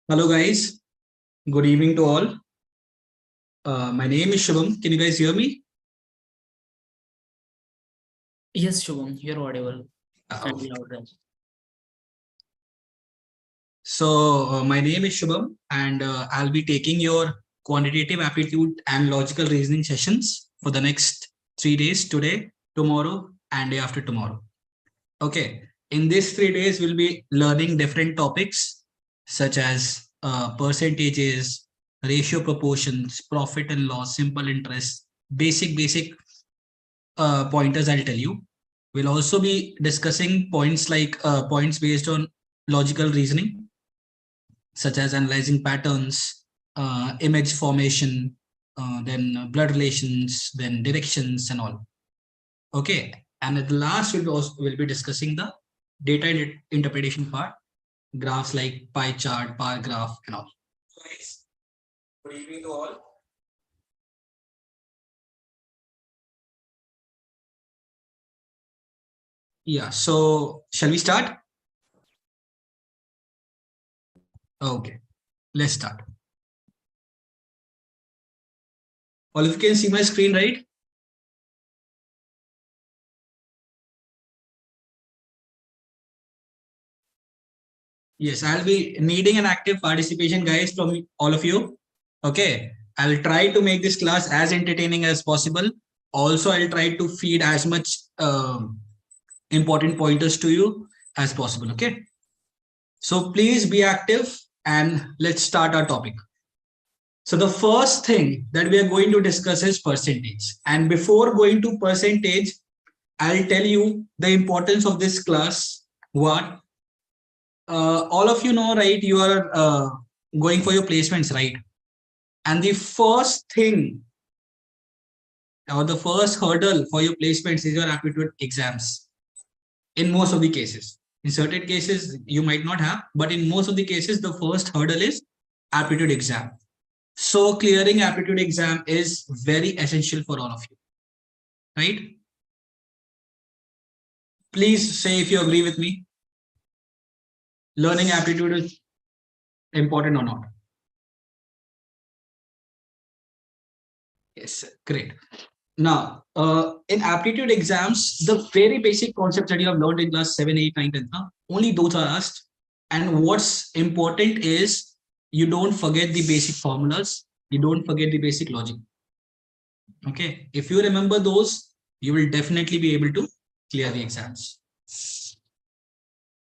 Hello guys, good evening to all. My name is Shubham. Can you guys hear me? Yes, Shubham, you're audible and Okay. louder. My name is Shubham and I'll be taking your quantitative aptitude and logical reasoning sessions for the next 3 days, today, tomorrow, and day after tomorrow. Okay. In these 3 days, we'll be learning different topics such as percentages, ratio proportions, profit and loss, simple interest, basic pointers I'll tell you. We'll also be discussing points like points based on logical reasoning, such as analyzing patterns, image formation, then blood relations, then directions and all. Okay. And at the last, we'll be discussing the data interpretation part, graphs like pie chart, bar graph and all. Guys, good evening to all. Yeah, so shall we start? Okay, let's start. All of you can see my screen, right? Yes, I'll be needing an active participation, guys, from all of you. Okay, I'll try to make this class as entertaining as possible. Also, I'll try to feed as much important pointers to you as possible. Okay, so please be active and let's start our topic. So the first thing that we are going to discuss is percentage. And before going to percentage, I'll tell you the importance of this class. What all of you know, right? You are going for your placements, right? And the first thing or the first hurdle for your placements is your aptitude exams. In most of the cases, in certain cases you might not have, but in most of the cases, the first hurdle is aptitude exam. So clearing aptitude exam is very essential for all of you, right? Please say if you agree with me. Learning aptitude is important or not? Yes, great. Now, in aptitude exams, the very basic concepts that you have learned in class 7, 8, 9, 10, only those are asked. And what's important is you don't forget the basic formulas. You don't forget the basic logic. Okay. If you remember those, you will definitely be able to clear the exams.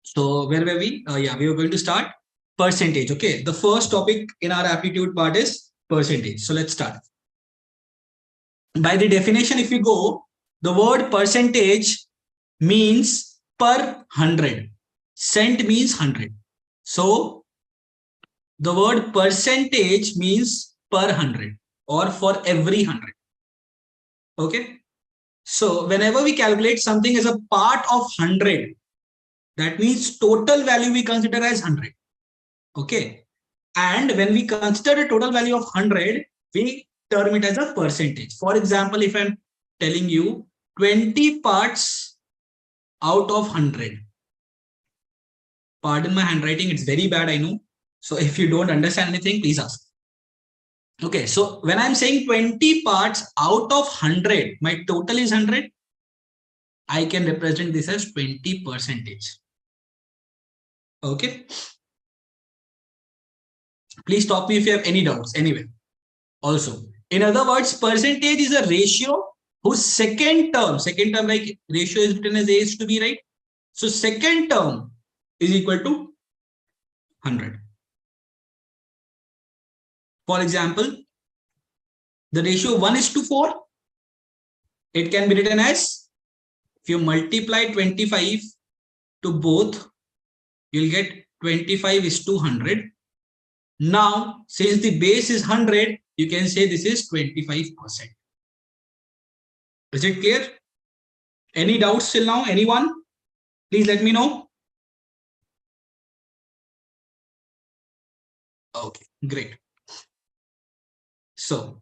So where were we? Yeah, we were going to start percentage. Okay. The first topic in our aptitude part is percentage. So let's start. By the definition, if you go, the word percentage means per 100. Cent means 100. So the word percentage means per 100 or for every 100. Okay. So whenever we calculate something as a part of 100, that means total value we consider as 100. Okay. And when we consider a total value of 100, we term it as a percentage. For example, if I'm telling you 20 parts out of 100. Pardon my handwriting, it's very bad, I know. So if you don't understand anything, please ask. Okay, so when I'm saying 20 parts out of 100, my total is 100. I can represent this as 20 percentage. Okay. Please stop me if you have any doubts anyway. Also, in other words, percentage is a ratio whose second term like ratio is written as A is to B, right? So second term is equal to 100. For example, the ratio 1 is to 4. It can be written as, if you multiply 25 to both, you'll get 25 is to 100. Now, since the base is 100, you can say this is 25%. Is it clear? Any doubts till now? Anyone? Please let me know. Okay, great. So,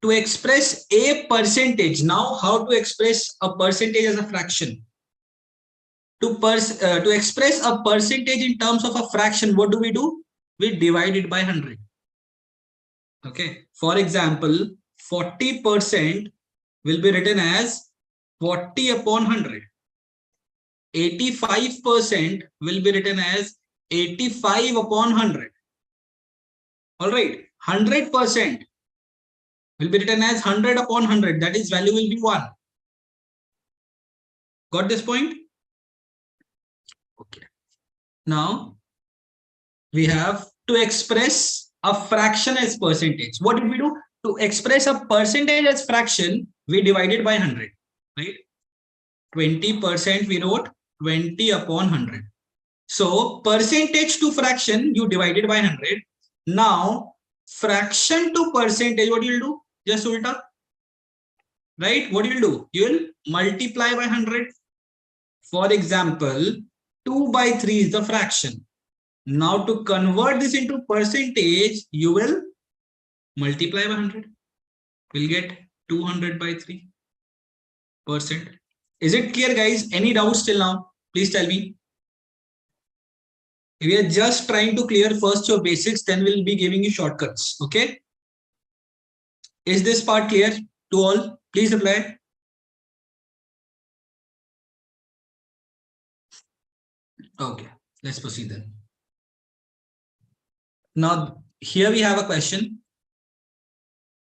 to express a percentage, now how to express a percentage as a fraction? To express a percentage in terms of a fraction, what do? We divide it by 100. Okay. For example, 40% will be written as 40 upon 100. 85% will be written as 85 upon 100. All right. 100% will be written as 100 upon 100. That is, value will be 1. Got this point? Okay. Now we have to express a fraction as percentage. What did we do? To express a percentage as fraction, we divided by 100, right? 20% we wrote 20 upon 100. So percentage to fraction, you divided by 100. Now fraction to percentage, what you will do? Just ulta, right? What you will do? You will multiply by 100. For example, 2 by 3 is the fraction. Now to convert this into percentage, you will multiply by 100. We'll get 200 by 3%. Is it clear, guys? Any doubts till now? Please tell me. We are just trying to clear first your basics, then we'll be giving you shortcuts. Okay? Is this part clear to all? Please reply. Okay, let's proceed then. Now, here we have a question.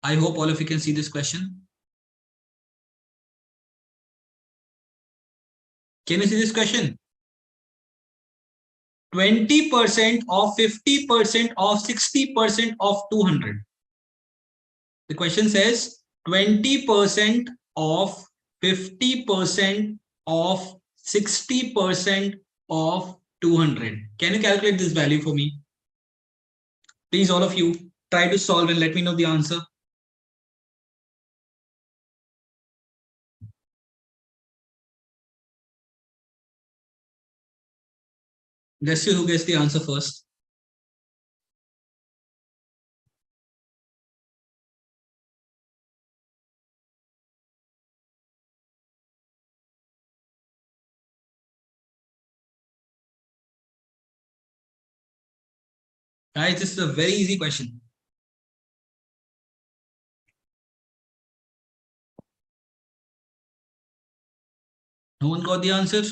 I hope all of you can see this question. Can you see this question? 20% of 50% of 60% of 200. The question says 20% of 50% of 60% of 200. Can you calculate this value for me? Please, all of you, try to solve and let me know the answer. Let's see who gets the answer first. Guys, this is a very easy question. No one got the answer?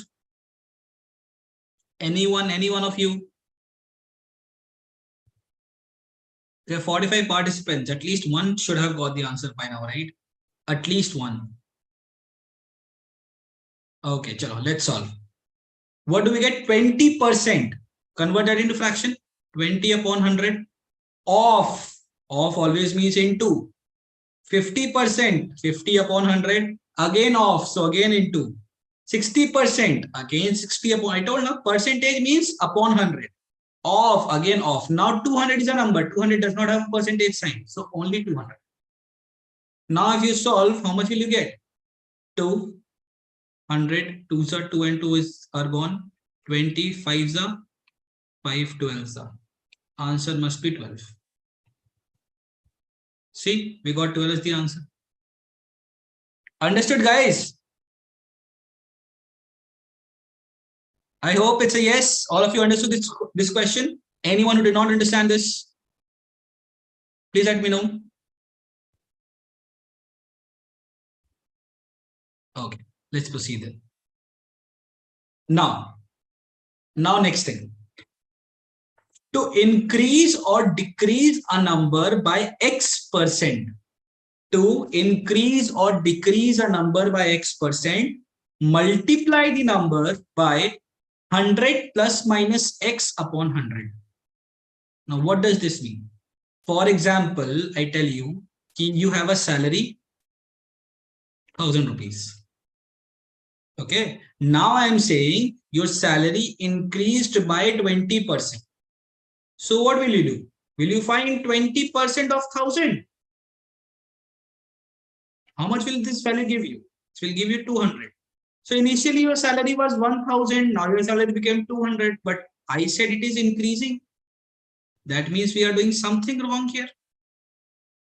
Anyone, any one of you? There are 45 participants. At least one should have got the answer by now, right? At least one. Okay, chalo, let's solve. What do we get? 20%. Convert that into fraction. 20 upon 100. Of always means into. 50%. 50 upon 100. Again off. So again into. 60%. Again 60 upon. I told you, percentage means upon 100. Off, again off. Now 200 is a number. 200 does not have a percentage sign. So only 200. Now if you solve, how much will you get? 200. 2s are 2 and 2 are gone. 20. 5s are 5. 12s are. Answer must be 12. See, we got 12 as the answer. Understood, guys? I hope it's a yes. All of you understood this question. Anyone who did not understand this, please let me know. Okay, let's proceed then. Now next thing. To increase or decrease a number by X%. To increase or decrease a number by X%, multiply the number by 100 plus minus X upon 100. Now, what does this mean? For example, I tell you, you have a salary, 1000 rupees. Okay. Now I am saying your salary increased by 20%. So what will you do? Will you find 20% of 1000? How much will this value give you? It will give you 200. So initially your salary was 1000. Now your salary became 200. But I said it is increasing. That means we are doing something wrong here.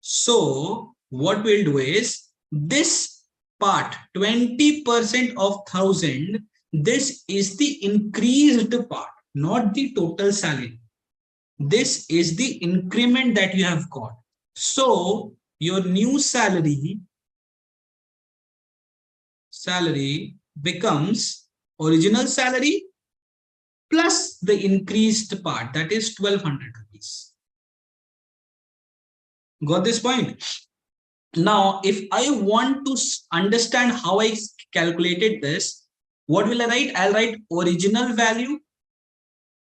So what we'll do is this part, 20% of 1000, This is the increased part, not the total salary. This is the increment that you have got. So your new salary becomes original salary plus the increased part, that is 1200 rupees. Got this point? Now, if I want to understand how I calculated this, what will I write? I'll write original value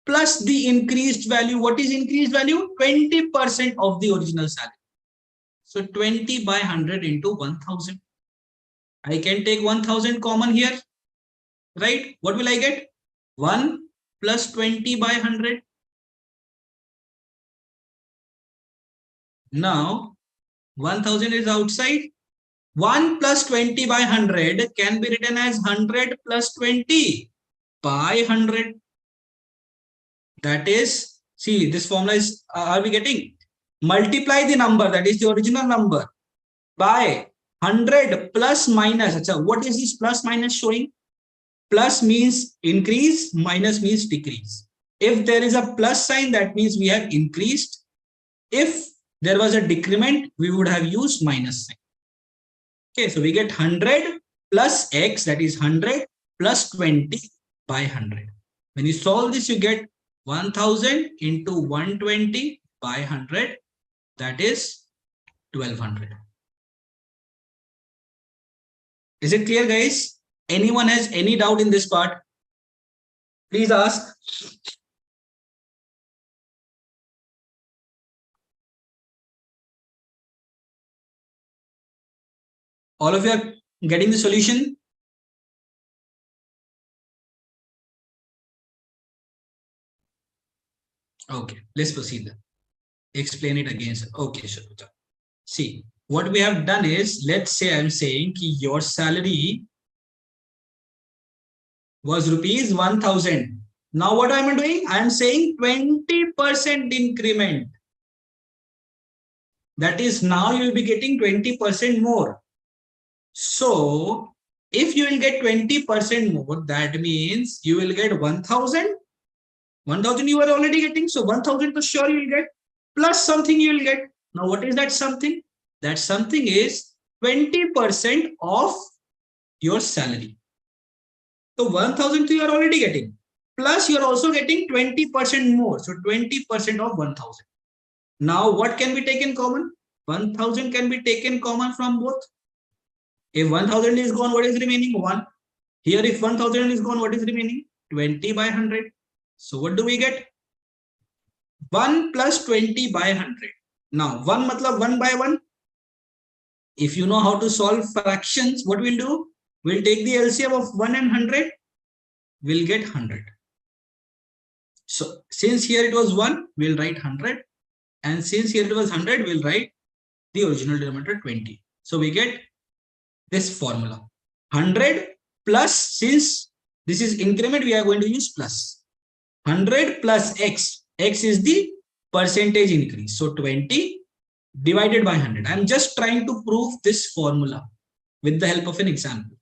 plus the increased value. What is increased value? 20% of the original salary. So 20 by 100 into 1000. I can take 1000 common here, right? What will I get? 1 plus 20 by 100. Now 1000 is outside. 1 plus 20 by 100 can be written as 100 plus 20 by 100. That is, see, this formula is, are we getting? Multiply the number, that is the original number, by 100 plus minus. What is this plus minus showing? Plus means increase, minus means decrease. If there is a plus sign, that means we have increased. If there was a decrement, we would have used minus sign. Okay, so we get 100 plus x, that is 100 plus 20 by 100. When you solve this, you get 1000 into 120 by 100, that is 1200. Is it clear, guys? Anyone has any doubt in this part? Please ask. All of you are getting the solution? Okay, let's proceed then. Explain it again, sir. Okay, sure. See, what we have done is, let's say I'm saying your salary was rupees 1000. Now what am I doing? I am saying 20% increment. That is, now you will be getting 20% more. So if you will get 20% more, that means you will get 1000. 1000 you are already getting. So 1000 for sure you will get, plus something you will get. Now what is that something? That something is 20% of your salary. So 1000 you are already getting, plus you are also getting 20% more. So 20% of 1000. Now what can be taken common? 1000 can be taken common from both. If 1000 is gone, what is remaining? 1. Here if 1000 is gone, what is remaining? 20 by 100. So what do we get? 1 plus 20 by 100. Now 1 matlab 1 by 1. If you know how to solve fractions, what we'll do? We'll take the LCM of 1 and 100. We'll get 100. So since here it was 1, we'll write 100. And since here it was 100, we'll write the original denominator 20. So we get this formula. 100 plus, since this is increment, we are going to use plus. 100 plus x. X is the percentage increase. So 20 divided by 100. I'm just trying to prove this formula with the help of an example.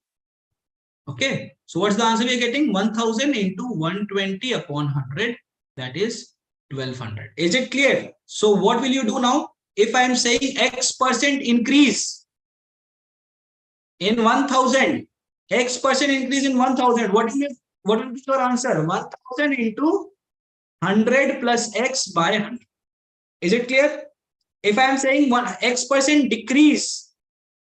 Okay. So what's the answer we are getting? 1000 into 120 upon 100. That is 1200. Is it clear? So what will you do now? If I am saying x% increase in 1000, x% increase in 1000, what will be your answer? 1000 into 100 plus x by 100. Is it clear? If I am saying x% decrease,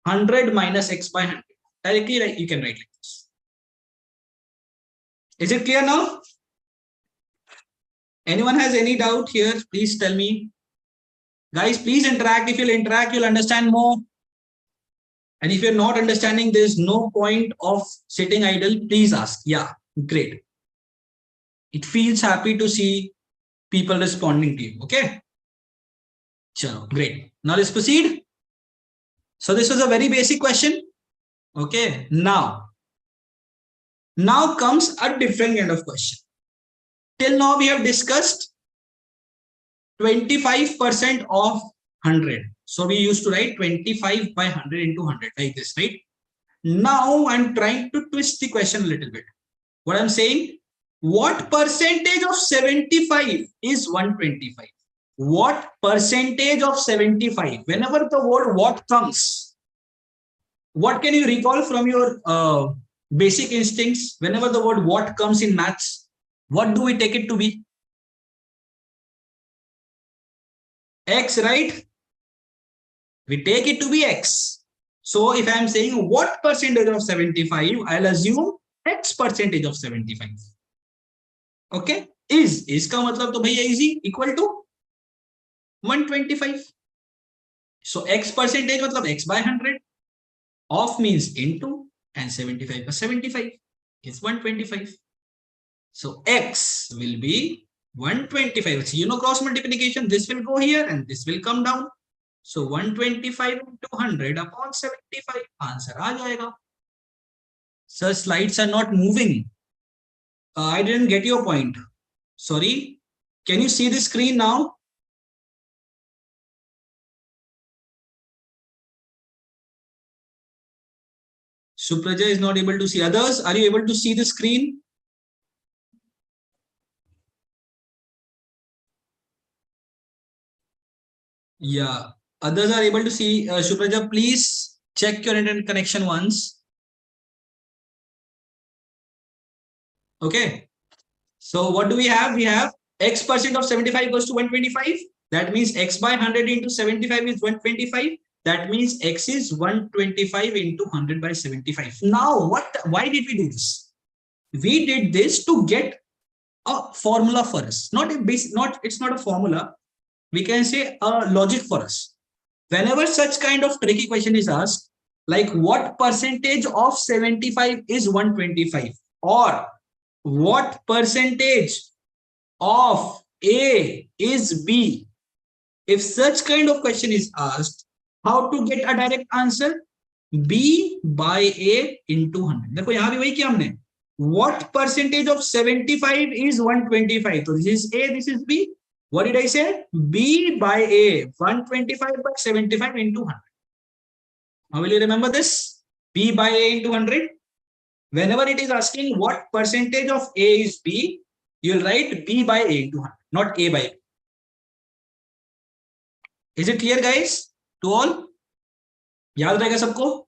100 minus x by 100. Directly you can write like this. Is it clear now? Anyone has any doubt here? Please tell me. Guys, please interact. If you'll interact, you'll understand more. And if you're not understanding, there's no point of sitting idle. Please ask. Yeah, great. It feels happy to see people responding to you. Okay. Chalo, great. Now let's proceed. So this was a very basic question. Okay. Now comes a different kind of question. Till now we have discussed 25% of 100. So we used to write 25 by 100 into 100 like this, right? Now I'm trying to twist the question a little bit. What I'm saying, what percentage of 75 is 125? What percentage of 75? Whenever the word what comes, what can you recall from your basic instincts? Whenever the word what comes in maths, what do we take it to be? X, right? We take it to be X. So if I'm saying what percentage of 75, I'll assume X percentage of 75. Okay? Is का मतलब तो भैया easy equal to 125. So X percentage मतलब X by 100. Of means into, and 75 plus 75 is 125. So X will be 125. So you know cross multiplication, this will go here and this will come down. So 125 into 100 upon 75, answer aa jayega. Sir, slides are not moving. I didn't get your point. Sorry. Can you see the screen now? Supraja is not able to see. Others, are you able to see the screen? Yeah. Others are able to see. Supraja, please check your internet connection once. Okay. So what do we have? We have X percent of 75 goes to 125. That means X by 100 into 75 is 125. That means X is 125 into 100 by 75. Now, why did we do this? We did this to get a formula for us. It's not a formula. We can say a logic for us. Whenever such kind of tricky question is asked, like what percentage of 75 is 125, or what percentage of A is B? If such kind of question is asked, how to get a direct answer? B by A into 100. देखो यहाँ भी वही किया हमने. What percentage of 75 is 125? So this is A, this is B. What did I say? B by A, 125 by 75 into 100. How will you remember this? B by A into 100. Whenever it is asking what percentage of A is B, you'll write B by A into 100, not A by B. Is it clear, guys? To all? याद रहेगा सबको?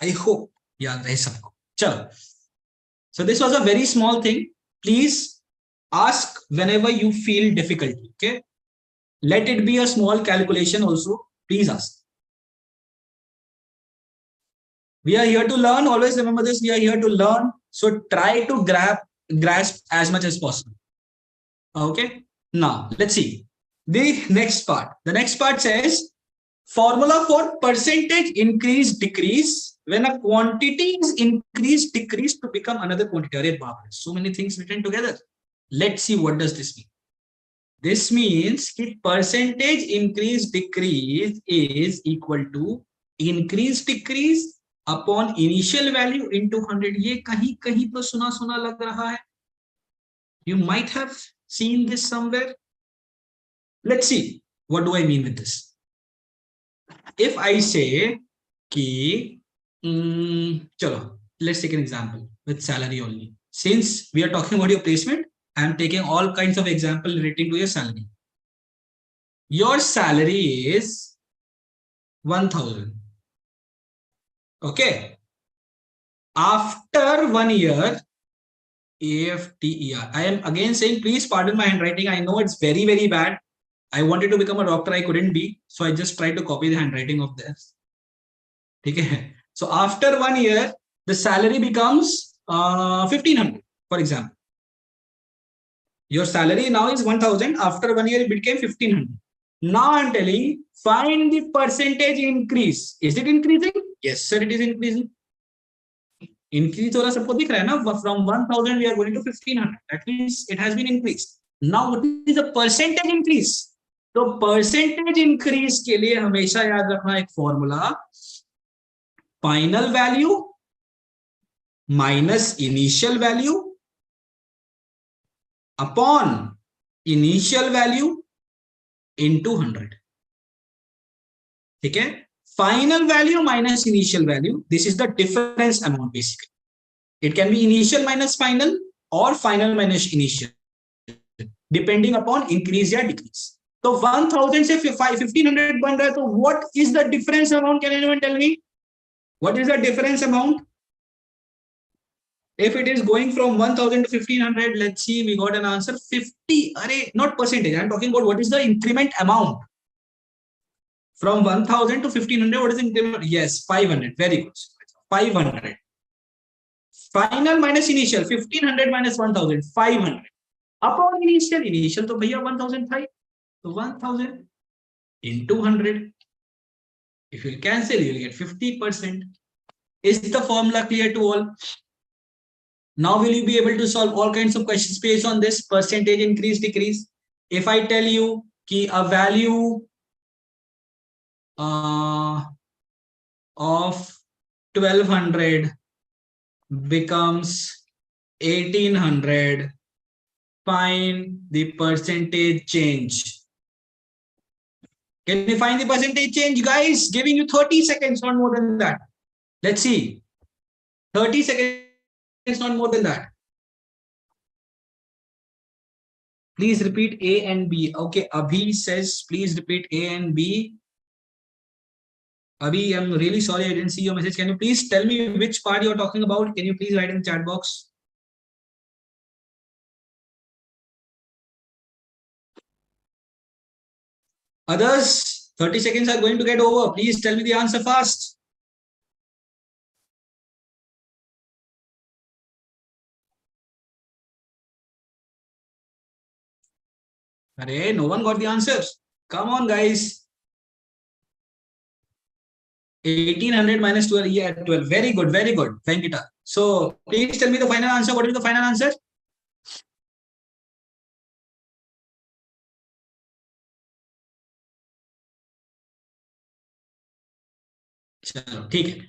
I hope याद रहे सबको. चलो. So this was a very small thing. Please ask whenever you feel difficulty. Okay. Let it be a small calculation also. Please ask. We are here to learn. Always remember this. We are here to learn. So try to grasp as much as possible. Okay. Now let's see the next part. The next part says formula for percentage increase decrease when a quantity is increased decrease to become another quantity. So many things written together. Let's see what does this mean. This means that percentage increase decrease is equal to increase decrease upon initial value into 100. ये कहीं कहीं तो सुना सुना लग रहा है. You might have seen this somewhere. Let's see. What do I mean with this? If I say कि chalo, let's take an example with salary only. Since we are talking about your placement, I am taking all kinds of example relating to your salary. Your salary is 1,000. Okay. After 1 year, AFTER. I am again saying, please pardon my handwriting. I know it's very, very bad. I wanted to become a doctor. I couldn't be. So I just tried to copy the handwriting of this. Okay. So after 1 year, the salary becomes 1,500, for example. Your salary now is 1,000. After 1 year, it became 1,500. Now I'm telling, find the percentage increase. Is it increasing? Yes, sir, it is increasing. Increase हो रहा सबको दिख रहा है ना? From 1,000 we are going to 1,500. That means it has been increased. Now what is the percentage increase? तो percentage increase के लिए हमेशा याद रखना एक formula. Final value minus initial value upon initial value into 100. ठीक है? Final value minus initial value. This is the difference amount basically. It can be initial minus final or final minus initial, depending upon increase या decrease. So 1000 से 1500 बन रहा है, तो what is the difference amount? Can anyone tell me? What is the difference amount? If it is going from 1000 to 1500, let's see, we got an answer 50. Array, not percentage. I'm talking about what is the increment amount. From 1000 to 1500, what is the increment? Yes, 500. Very good. 500. Final minus initial, 1500 minus 1000, 500. Upon initial तो भैया 1000 था, so 1000 into 100. If you cancel, you will get 50%. Is the formula clear to all? Now will you be able to solve all kinds of questions based on this percentage increase decrease? If I tell you कि a value of 1200 becomes 1800, find the percentage change. Can you find the percentage change, guys? Giving you 30 seconds, not more than that. Let's see. 30 seconds, not more than that. Please repeat A and B. Okay, Abhi says, please repeat A and B. Abhi, I'm really sorry, I didn't see your message. Can you please tell me which part you're talking about? Can you please write in the chat box? Others, 30 seconds are going to get over. Please tell me the answer fast. Array, no one got the answers. Come on, guys. 1800 minus 12, yeah, 12. Very good, very good. Thank you. So please tell me the final answer. What is the final answer?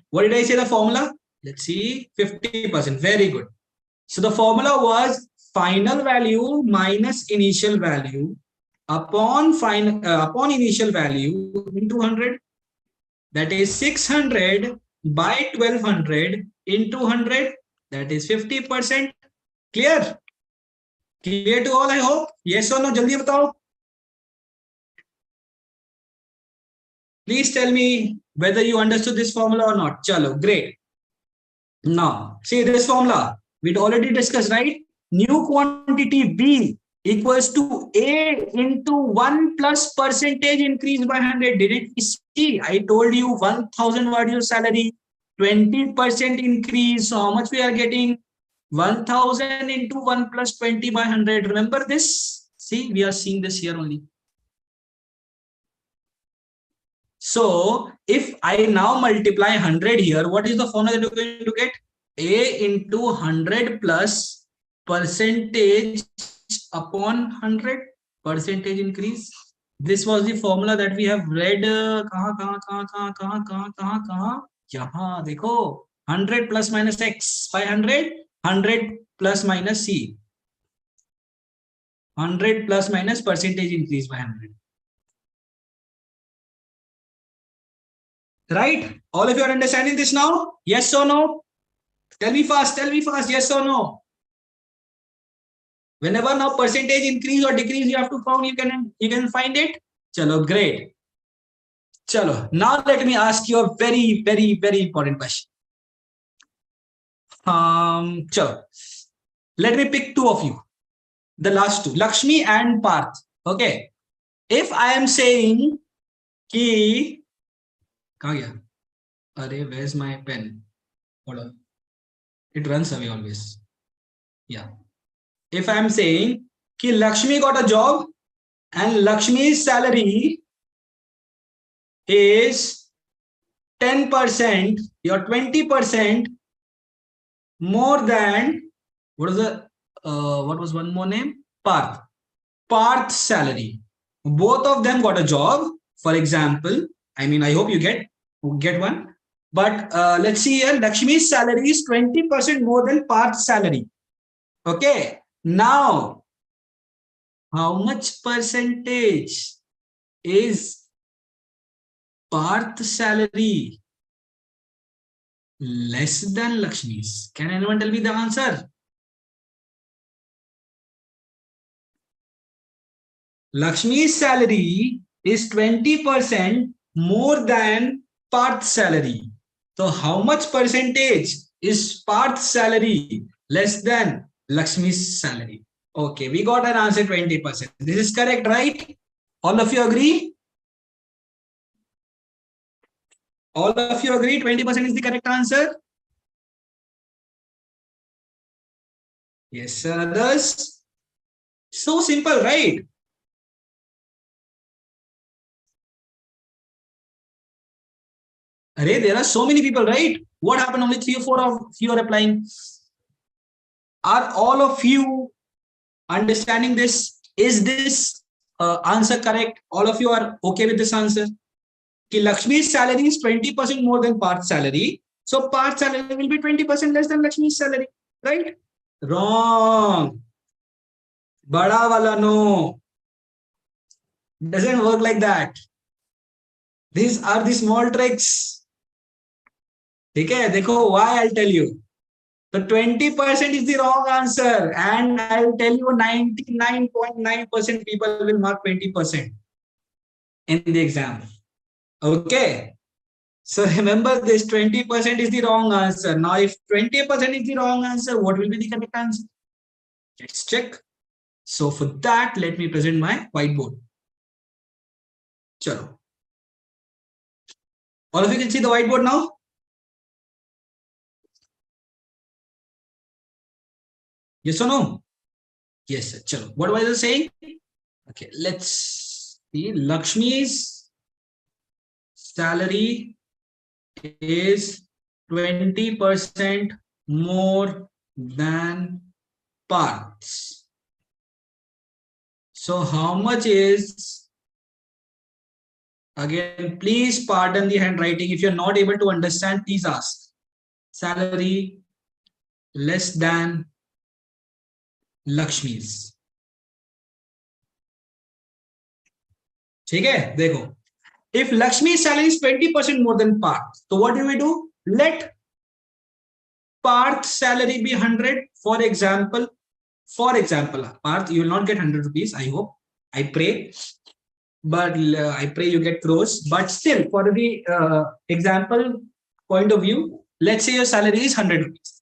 What did I say the formula? Let's see, 50%. Very good. So the formula was final value minus initial value upon initial value into 100. That is 600 by 1200 into 100. That is 50%. Clear? Clear to all, I hope? Yes or no? Jaldi batao. Please tell me whether you understood this formula or not. Chalo, great. Now, see this formula. We'd already discussed, right? New quantity B equals to A into 1 plus percentage increase by 100. Didn't you see? I told you 1000 was your salary, 20% increase. So how much we are getting? 1000 into 1 plus 20 by 100. Remember this? See, we are seeing this here only. So if I now multiply 100 here, what is the formula that you're going to get? A into 100 plus percentage upon 100 percentage increase. This was the formula that we have read. Yahan dekho, 100 plus minus x by 100, 100 plus minus c, 100 plus minus percentage increase by 100. Right? All of you are understanding this now? Yes or no? Tell me fast, yes or no? Whenever now percentage increase or decrease you have to found, you can find it. Chalo, great. Chalo, now let me ask you a very, very, very important question. Chalo. Let me pick two of you. The last two, Lakshmi and Parth. Okay. If I am saying ki, where's my pen? Hold on. It runs away always. Yeah. If I'm saying ki Lakshmi got a job and Lakshmi's salary is 10% or 20% more than what was one more name? Parth's salary. Both of them got a job. For example, I mean, I hope you get one. But let's see here, Lakshmi's salary is 20% more than Parth's salary. Okay. Now, how much percentage is Parth's salary less than Lakshmi's. Can anyone tell me the answer? Lakshmi's salary is 20% more than Parth's salary. So how much percentage is Parth's salary less than Lakshmi's salary? Okay, we got an answer 20%. This is correct, right? All of you agree? All of you agree 20% is the correct answer? Yes, sir. Others? So simple, right? Array, there are so many people, right? What happened? Only 3 or 4 of you are applying. Are all of you understanding this? Is this answer correct? All of you are okay with this answer? Ki Lakshmi's salary is 20% more than Parth's salary. So Parth's salary will be 20% less than Lakshmi's salary, right? Wrong. Bada wala no. Doesn't work like that. These are the small tricks. Okay, dekho, why I'll tell you. So 20% is the wrong answer, and I'll tell you 99.9% people will mark 20% in the exam. Okay. So remember this 20% is the wrong answer. Now, if 20% is the wrong answer, what will be the correct answer? Let's check. So for that, let me present my whiteboard. Chalo. All of you can see the whiteboard now? Yes or no? Yes, sir. Chalo. What was I saying? Okay, let's see. Lakshmi's salary is 20% more than Parth's. So how much is, again, please pardon the handwriting. If you're not able to understand, please ask. Salary less than Lakshmi's. ठीक है देखो, if Lakshmi's salary is 20% more than Parth, so what do? Let Parth's salary be 100. For example, Parth, you will not get 100 rupees. I hope, I pray, but I pray you get crores. But still, for the example point of view, let's say your salary is 100 rupees.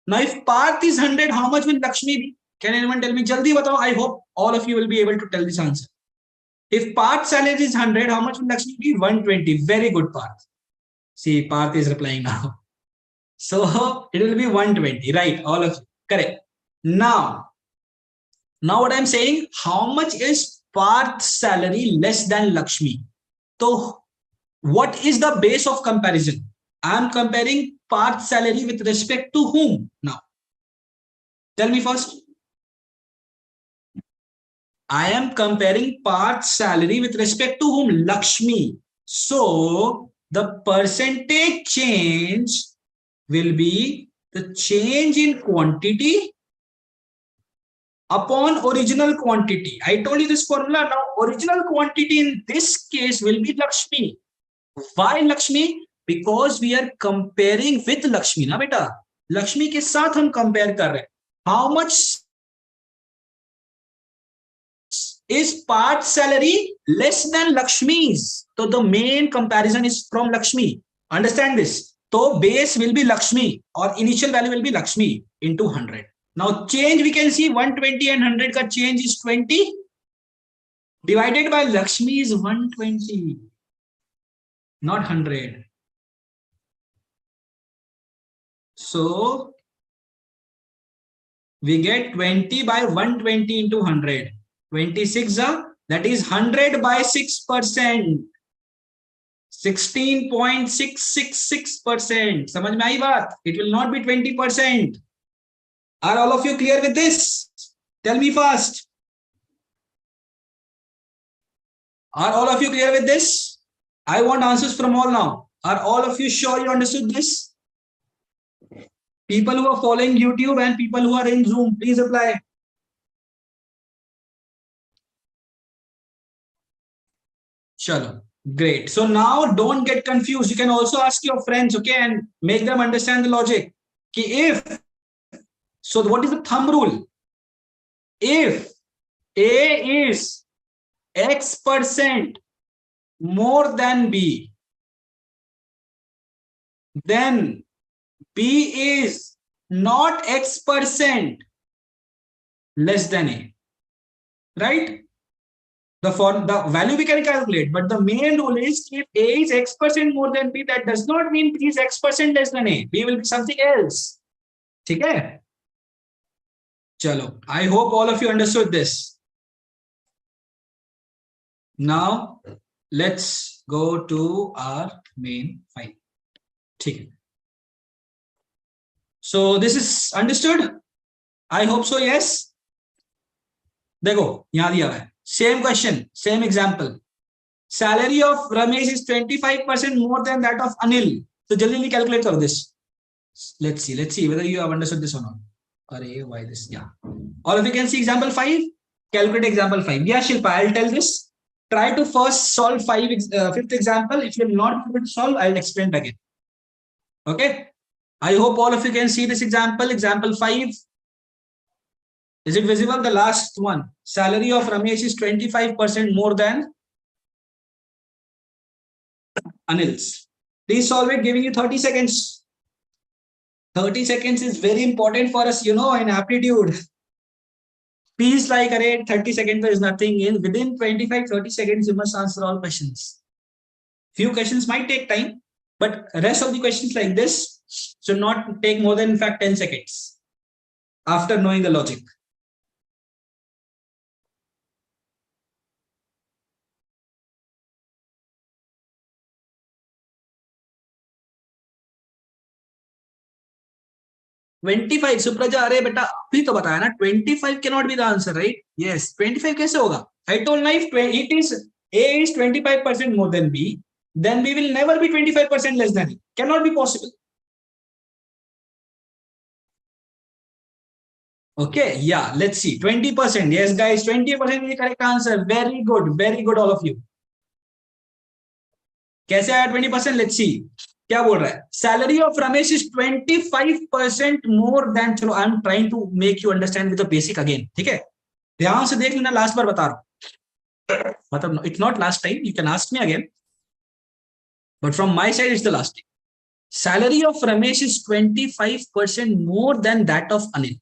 Now, if Parth is 100, how much will Lakshmi be? Can anyone tell me? Jaldi batao. I hope all of you will be able to tell this answer. If Parth's salary is 100, how much will Lakshmi be? 120. Very good, Parth. See, Parth is replying now. So it will be 120, right? All of you. Correct. Now what I'm saying, how much is Parth's salary less than Lakshmi? So what is the base of comparison? I'm comparing Parth's salary with respect to whom now? Tell me first. I am comparing Parth's salary with respect to whom? Lakshmi. So the percentage change will be the change in quantity upon original quantity. I told you this formula. Now original quantity in this case will be Lakshmi. Why Lakshmi? Because we are comparing with Lakshmi ना बेटा, Lakshmi के साथ हम compare कर रहे हैं. How much is Parth's salary less than Lakshmi's? So the main comparison is from Lakshmi. Understand this. So base will be Lakshmi, or initial value will be Lakshmi into 100. Now change we can see 120 and 100 ka change is 20 divided by Lakshmi is 120, not 100. So we get 20 by 120 into 100. 26, that is 100 by 6%. 16.666%. समझ में आई बात? It will not be 20%. Are all of you clear with this? Tell me fast. Are all of you clear with this? I want answers from all now. Are all of you sure you understood this? People who are following YouTube and people who are in Zoom, please apply. Chalo. Great. So now don't get confused. You can also ask your friends, okay, and make them understand the logic. If so, what is the thumb rule? If A is X% more than B, then B is not X% less than A. Right? The value we can calculate, but the main rule is if A is X% more than B, that does not mean B is X% less than A. B will be something else. Okay? Chalo. I hope all of you understood this. Now, let's go to our main file. Okay. So this is understood? I hope so, yes. देखो यहाँ दिया हुआ है. Same question, same example. Salary of Ramesh is 25% more than that of Anil. So jaldi calculate karo this. Let's see whether you have understood this or not. Array, why this? Yeah. All of you can see example 5. Calculate example 5. Yeah, Shilpa, I'll tell this. Try to first solve fifth example. If you're not able to solve, I'll explain again. Okay. I hope all of you can see this example. Example 5. Is it visible? The last one. Salary of Ramesh is 25% more than Anil's. Please solve it, giving you 30 seconds. 30 seconds is very important for us, in aptitude. Please like array, 30 seconds there is nothing in. Within 25-30 seconds, you must answer all questions. Few questions might take time, but rest of the questions like this should not take more than, in fact, 10 seconds after knowing the logic. $25 Supraja अरे बेटा अभी तो बताया ना 25 cannot be the answer, right? Yes, 25 कैसे होगा? I told life it is A is 25% more than B, then B will never be 25% less than A. Cannot be possible. Okay, yeah, let's see. 20%. Yes, guys, 20% is the correct answer. Very good, all of you. कैसे आया 20%? Let's see. क्या बोल रहा है? Salary of Ramesh is 25% more than. चलो, I'm trying to make you understand with the basic again. ठीक है? ध्यान से देख लेना, लास्ट बार बता रहा हूं. मतलब it's not last time. You can ask me again. But from my side, it's the last time. Salary of Ramesh is 25% more than that of Anil.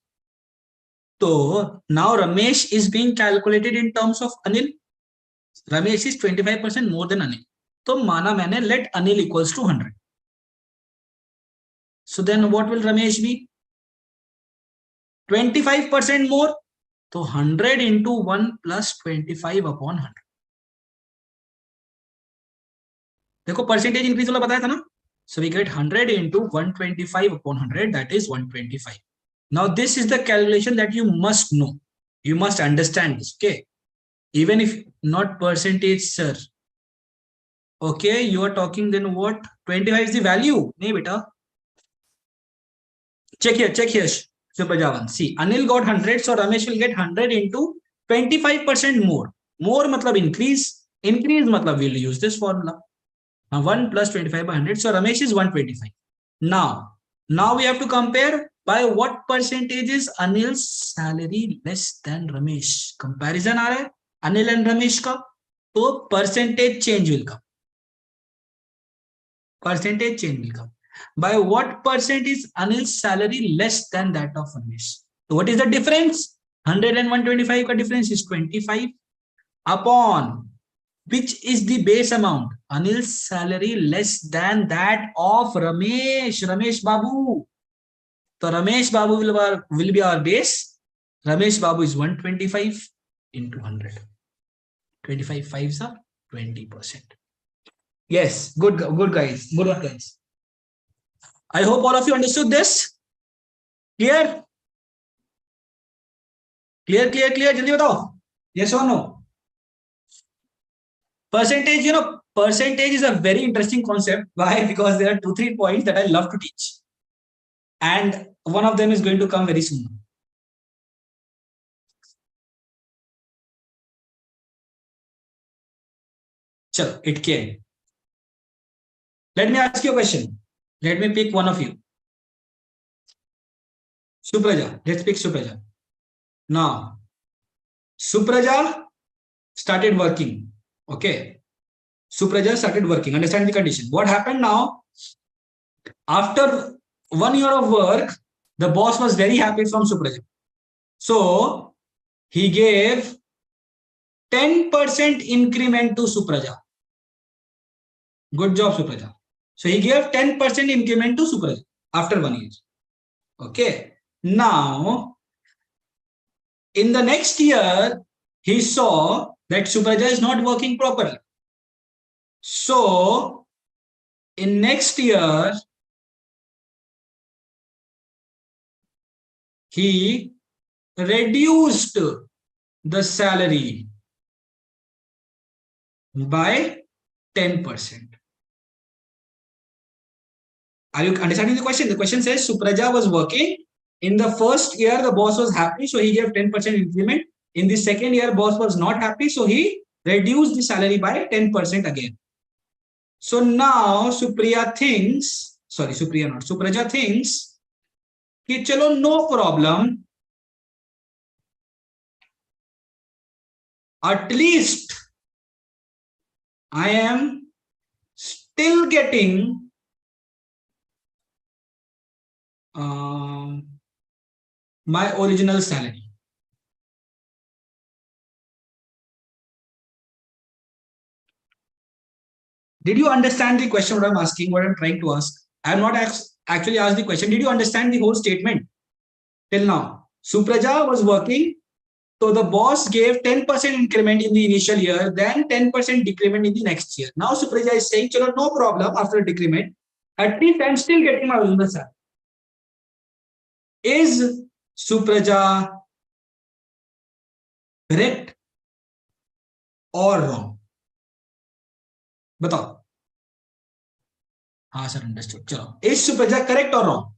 So now Ramesh is being calculated in terms of Anil. Ramesh is 25% more than Anil. तो माना मैंने let Anil equals to 100. So then what will Ramesh be? 25% more. So 100 into 1 plus 25 upon 100. देखो percentage increase वाला बताया था ना? So we get 100 into 125 upon 100, that is 125. Now this is the calculation that you must know. You must understand this, okay? Even if not percentage, sir. Okay, you are talking then what? 25 is the value. No, beta. Check here. Super Javan. See, Anil got 100, so Ramesh will get 100 into 25% more. More matlab increase. Increase matlab we'll use this formula. Now 1 plus 25 by 100. So Ramesh is 125. Now we have to compare by what percentage is Anil's salary less than Ramesh. Comparison aa raha hai Anil and Ramesh ka. So percentage change will come. Percentage change will come. By what percent is Anil's salary less than that of Ramesh? So what is the difference? 100 and 125 ka difference is 25 upon which is the base amount? Anil's salary less than that of Ramesh. Ramesh Babu. So Ramesh Babu will be our base. Ramesh Babu is 125 into 100. 25 fives are 20%. Yes, good guys. Good work, guys. I hope all of you understood this. Clear? Clear. Jaldi batao. Yes or no? Percentage, percentage is a very interesting concept. Why? Because there are 2-3 points that I love to teach. And one of them is going to come very soon. Chalo, it came. Let me ask you a question. Let me pick one of you. Supraja. Let's pick Supraja. Now, Supraja started working. Okay. Supraja started working. Understand the condition. What happened now? After 1 year of work, the boss was very happy from Supraja. So he gave 10% increment to Supraja. Good job, Supraja. So he gave 10% increment to Supraja after 1 year. Okay. Now, in the next year, he saw that Supraja is not working properly. So, in next year, he reduced the salary by 10%. Are you understanding the question? The question says Supraja was working. In the first year, the boss was happy, so he gave 10% increment. In the second year, boss was not happy, so he reduced the salary by 10% again. So now Supraja thinks, Supraja thinks, कि चलो no problem. At least I am still getting my original salary. Did you understand the question? What I'm asking, what I'm trying to ask? I have not actually asked the question. Did you understand the whole statement till now? Supraja was working, so the boss gave 10% increment in the initial year, then 10% decrement in the next year. Now Supraja is saying, chalo, no problem after decrement. At least I'm still getting my original salary. Is Supraja correct or wrong? बताओ. हाँ sir, understood. चलो, is Supraja correct or wrong?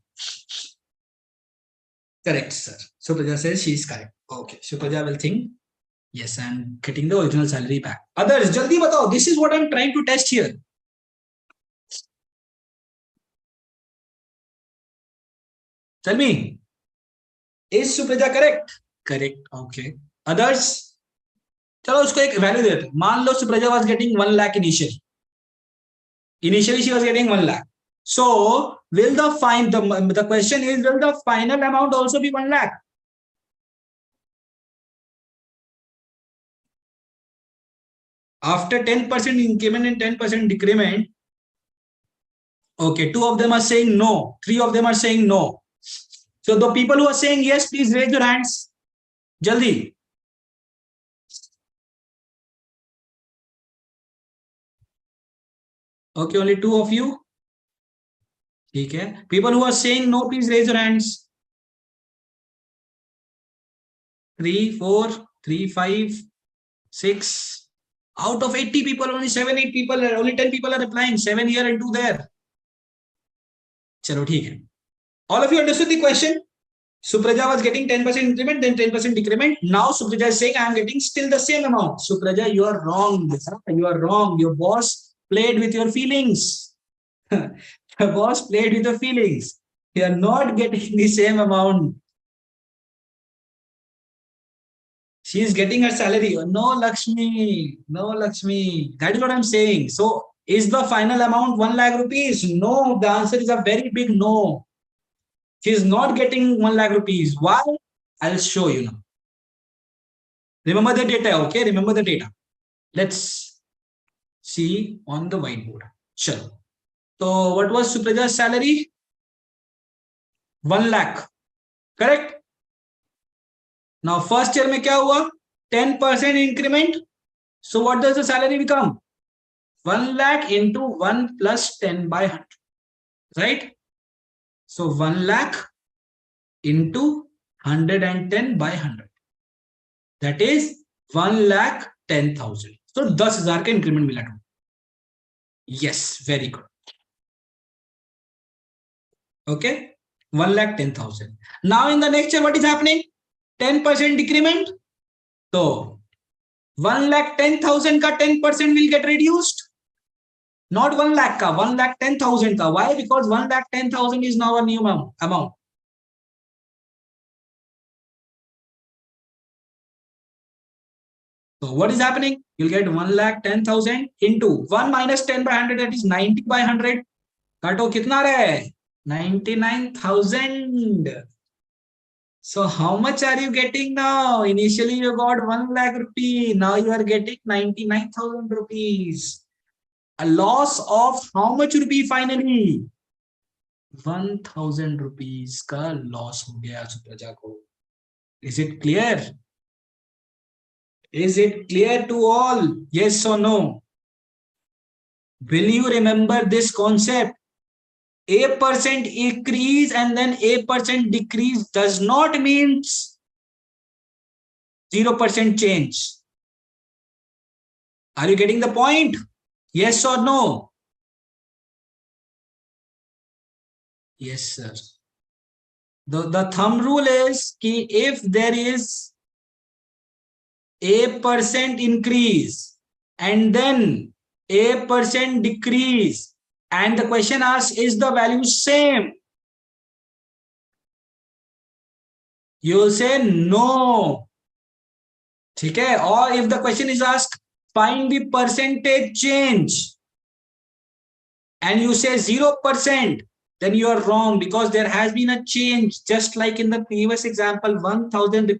Correct, sir. Supraja says she is correct. Okay, Supraja will think, yes, I'm getting the original salary back. Others, jaldi batao. This is what I'm trying to test here. Tell me, is Supraja correct? Correct. Okay. Others, चलो उसको एक value देते हैं. मान लो Supraja was getting 1 lakh initially. Initially, she was getting 1 lakh. So, will the question is, will the final amount also be 1 lakh? After 10% increment and 10% decrement, okay, 2 of them are saying no, 3 of them are saying no. So the people who are saying yes, please raise your hands. Jaldi. Okay, only 2 of you. Okay. People who are saying no, please raise your hands. 3, 4, 3, 5, 6. Out of 80 people, only 7, 8 people, only 10 people are replying. 7 here and 2 there. Chalo, theek hai. All of you understood the question? Supraja was getting 10% increment, then 10% decrement. Now Supraja is saying, I am getting still the same amount. Supraja, you are wrong. You are wrong. Your boss played with your feelings. The boss played with your feelings. You are not getting the same amount. She is getting her salary. No, Lakshmi. No, Lakshmi. That is what I'm saying. So, is the final amount 1 lakh rupees? No, the answer is a very big no. She is not getting 1 lakh rupees. Why? I'll show you now. Remember the data, okay? Remember the data. Let's see on the whiteboard. Sure. So, what was Supraja's salary? 1 lakh. Correct? Now, first year में क्या हुआ? 10% increment. So, what does the salary become? 1 lakh into 1 plus 10 by 100. Right? So, 1 lakh into 110 by 100. That is 1 lakh 10,000. So, 10,000 का increment मिला. Yes, very good. Okay? 1 lakh 10,000. Now, in the next year, what is happening? 10% decrement. So, 1,10,000 का 10% will get reduced. Not 1 lakh ka, 1,10,000 ka. Why? Because 1,10,000 is now a new amount. So what is happening? You'll get 1,10,000 into 1 minus 10 by 100, that is 90 by 100. काटो कितना रहे? 99,000. So how much are you getting now? Initially you got 1 lakh rupee. Now you are getting 99,000 rupees. A loss of how much rupee finally? 1,000 rupees का loss हो गया सुप्रजा को. Is it clear? Is it clear to all? Yes or no? Will you remember this concept? A percent increase and then A% decrease does not mean 0% change. Are you getting the point? Yes or no? Yes, sir. The thumb rule is कि if there is A% increase and then A% decrease and the question asks is the value same, you will say no. ठीक है? Or if the question is asked find the percentage change and you say 0%, then you are wrong because there has been a change, just like in the previous example, 1,000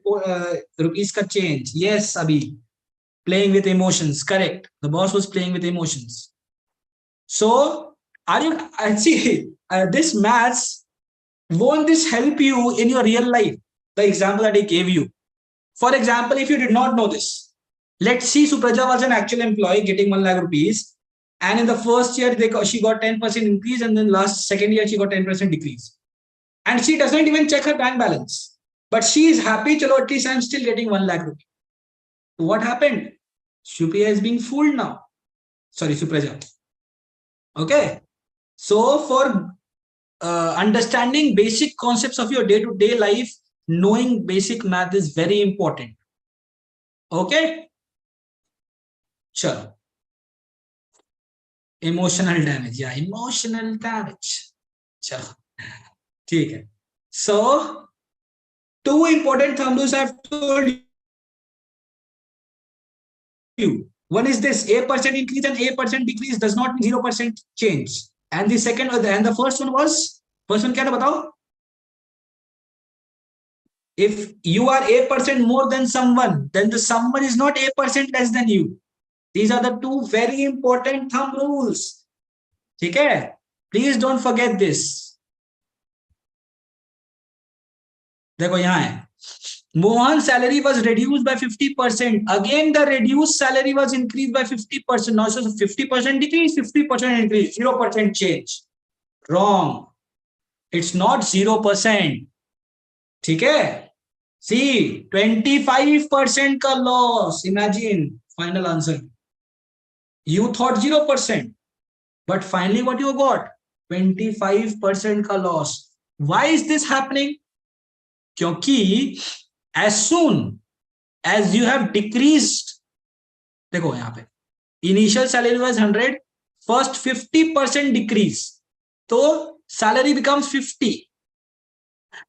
rupees ka change. Yes, Abhi, playing with emotions. Correct. The boss was playing with emotions. So, are you see this maths? Won't this help you in your real life? The example that I gave you. For example, if you did not know this, let's see Supraja was an actual employee getting 1 lakh rupees. And in the first year, she got 10% increase, and then second year, she got 10% decrease. And she doesn't even check her bank balance. But she is happy, chalo, at least I'm still getting 1 lakh rupees. So what happened? Shupia is being fooled now. Sorry, Supraja. Okay. So for understanding basic concepts of your day-to-day life, knowing basic math is very important. Okay. Sure. Emotional damage. Yeah, emotional damage. Chalo. ठीक है. So, two important thumb rules I've told you. One is this: A% increase and A% decrease does not mean 0% change. And the second, and the first one was, first one क्या था बताओ? If you are A% more than someone, then the someone is not A% less than you. These are the two very important thumb rules. ठीक है? Please don't forget this. देखो यहाँ है. Mohan's salary was reduced by 50%. Again, the reduced salary was increased by 50%. Now, so 50% decrease, 50% increase, 0% change. Wrong. It's not 0%. ठीक है? See, 25% का loss. Imagine, final answer. You thought 0%, but finally what you got? 25% का loss. Why is this happening? क्योंकि as soon as you have decreased, देखो यहाँ पे initial salary was 100, first 50% decrease, तो salary becomes 50.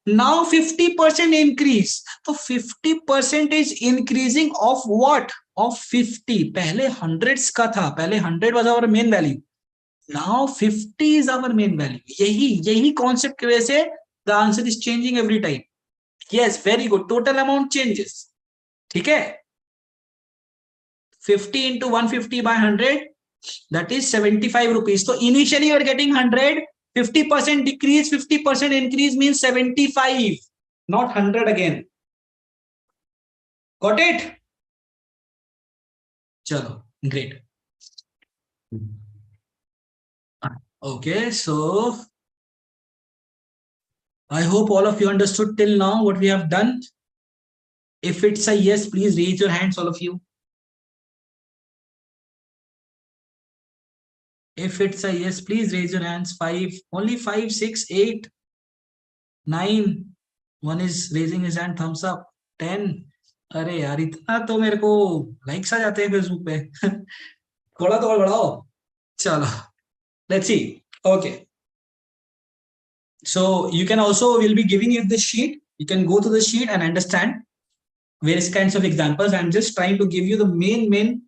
Now 50% increase, तो 50% is increasing of what? Of 50. पहले hundreds का था, पहले 100 was our main value. Now 50 is our main value. यही concept की वजह से the answer is changing every time. Yes, very good. Total amount changes. ठीक है? 50 into 150 by 100, that is 75 rupees. So initially you are getting 100, 50% decrease, 50% increase means 75, not 100 again. Got it? Chalo, great. Okay, so I hope all of you understood till now what we have done. If it's a yes, please raise your hands, all of you. If it's a yes, please raise your hands. 5, only 5, 6, 8, 9. One is raising his hand, thumbs up. 10. अरे यार इतना तो मेरे को likes आ जाते हैं Facebook पे। थोड़ा तो और बढ़ाओ। चलो let's see. Okay, so you can also will be giving you the sheet. You can go to the sheet and understand various kinds of examples. I'm just trying to give you the main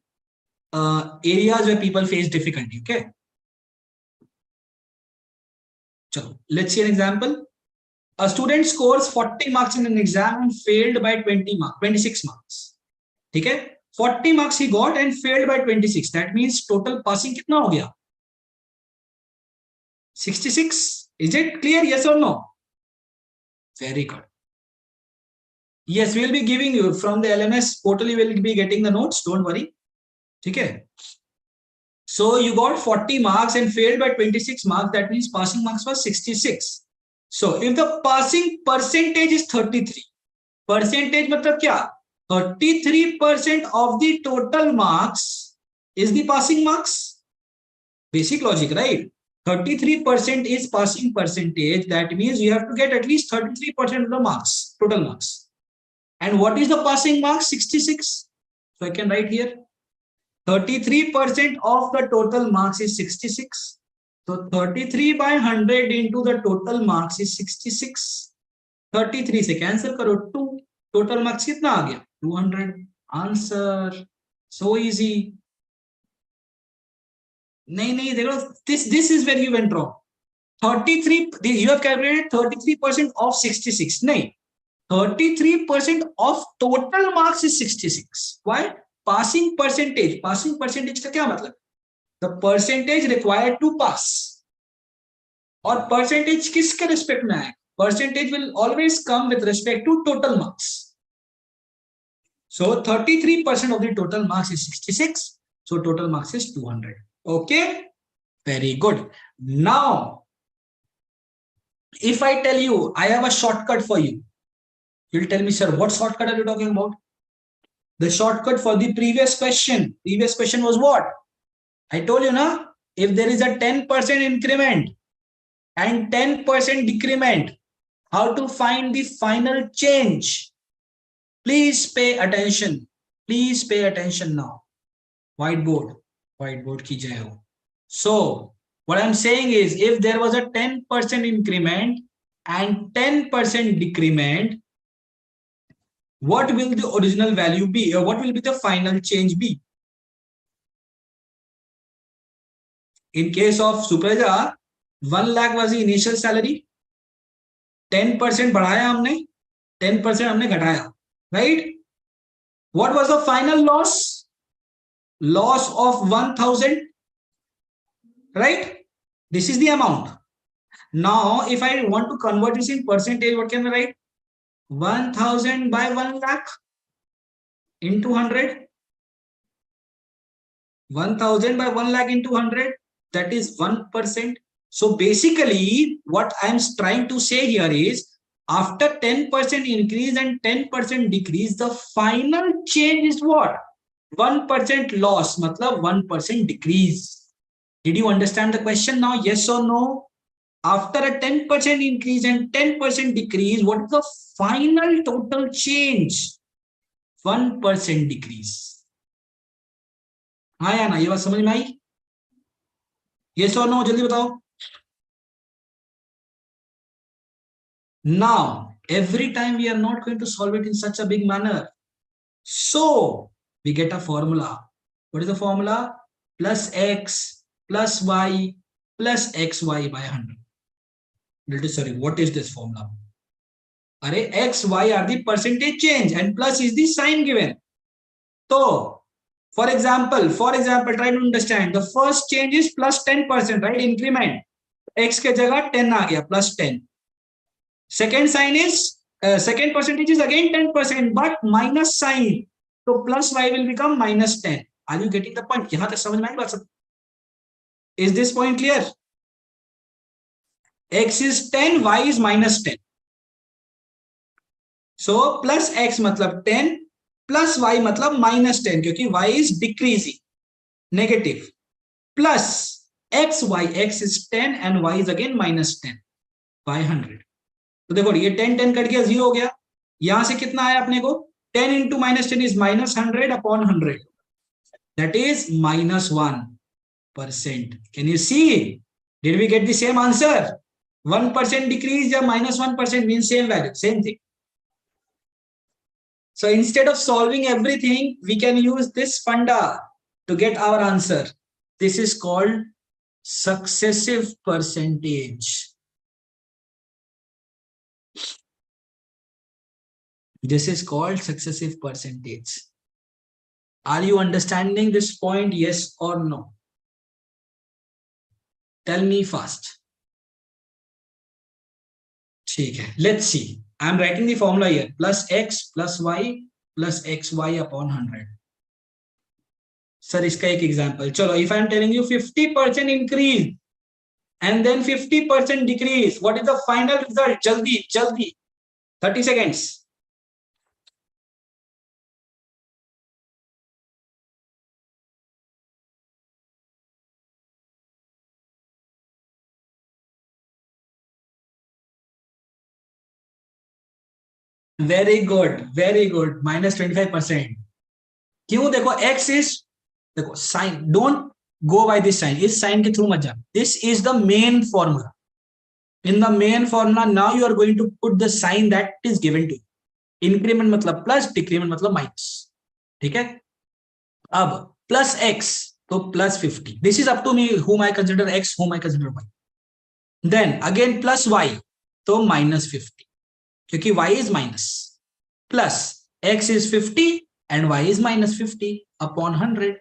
areas where people face difficulty. Okay, so let's see an example. A student scores 40 marks in an exam and failed by 20 marks, 26 marks. ठीक है, 40 marks he got and failed by 26. That means total passing कितना हो गया? 66. Is it clear? Yes or no? Very good. Yes, we will be giving you from the LMS portal. You will be getting the notes. Don't worry. Okay. So you got 40 marks and failed by 26 marks. That means passing marks was 66. So if the passing percentage is 33, percentage मतलब क्या? 33% of the total marks is the passing marks. Basic logic, right? 33% is passing percentage. That means you have to get at least 33% of the marks, total marks. And what is the passing marks? 66. So I can write here 33% of the total marks is 66. So 33 by 100 into the total marks is 66. 33 से cancel करो 2, total marks कितना आ गया? 200. Answer. So easy. नहीं देखो, this is where you went wrong. 33, you have calculated 33% of 66. नहीं, 33% of total marks is 66. Why? Passing percentage. Passing percentage का क्या मतलब? The percentage required to pass. और percentage किसके respect में आए? Percentage will always come with respect to total marks. So 33% of the total marks is 66. So total marks is 200. Okay, very good. Now, if I tell you I have a shortcut for you, you'll tell me, sir, what shortcut are you talking about? The shortcut for the previous question. Previous question was what? I told you, na, if there is a 10% increment and 10% decrement, how to find the final change? Please pay attention. Please pay attention now. Whiteboard ki jai ho. So what I'm saying is, if there was a 10% increment and 10% decrement, what will the original value be, or what will be the final change be? In case of Supraja, 1 lakh was the initial salary. 10% बढ़ाया हमने, 10% हमने घटाया, right? What was the final loss? Loss of 1000, right? This is the amount. Now if I want to convert this in percentage, what can I write? 1000 by 1 lakh into 100. 1000 by 1 lakh into 100, that is 1%. So basically what I'm trying to say here is, after 10% increase and 10% decrease, the final change is what? 1% loss, matlab 1% decrease. Did you understand the question now? Yes or no? After a 10% increase and 10% decrease, what is the final total change? 1% decrease. हाँ या ना, ये बात समझ में आई? Yes or no? जल्दी बताओ. Now, every time we are not going to solve it in such a big manner. So we get a formula. What is the formula? Plus x plus y plus xy by 100. Sorry, what is this formula? Array, x, y are the percentage change and plus is the sign given. So, for example, try to understand. The first change is plus 10%, right? Increment. X के जगह 10 आ गया, plus 10. Second sign is, second percentage is again 10%, but minus sign. So plus y will become minus 10. Are you getting the point? यहाँ तक समझ में आई बात सब? Is this point clear? X is 10, y is minus 10. So plus x मतलब 10, plus y मतलब minus 10, क्योंकि y is decreasing, negative. Plus x, y, x is 10 and y is again minus 10 by 100. तो देखो ये 10 10 कट गया, 0 हो गया. यहां से कितना आया अपने को? 10 into minus 10 is minus 100 upon 100. That is minus 1%. Can you see? Did we get the same answer? 1% decrease or minus 1% means same value, same thing. So instead of solving everything, we can use this funda to get our answer. This is called successive percentage. This is called successive percentage. Are you understanding this point? Yes or no? Tell me fast. Let's see. I'm writing the formula here. Plus x plus y plus xy upon 100. Sir, iska ek example. Chalo, if I'm telling you 50% increase and then 50% decrease, what is the final result? Jaldi, jaldi. 30 seconds. Very good, very good. Minus 25%. क्यों देखो x is देखो sign, don't go by this sign. इस sign के through मत जा. This is the main formula. In the main formula, now you are going to put the sign that is given to you. Increment मतलब plus, decrement मतलब minus. ठीक है? अब plus x तो plus 50. This is up to me whom I consider x, whom I consider y. Then again plus y तो minus 50. क्योंकि y is minus. Plus x is 50 and y is minus 50 upon 100.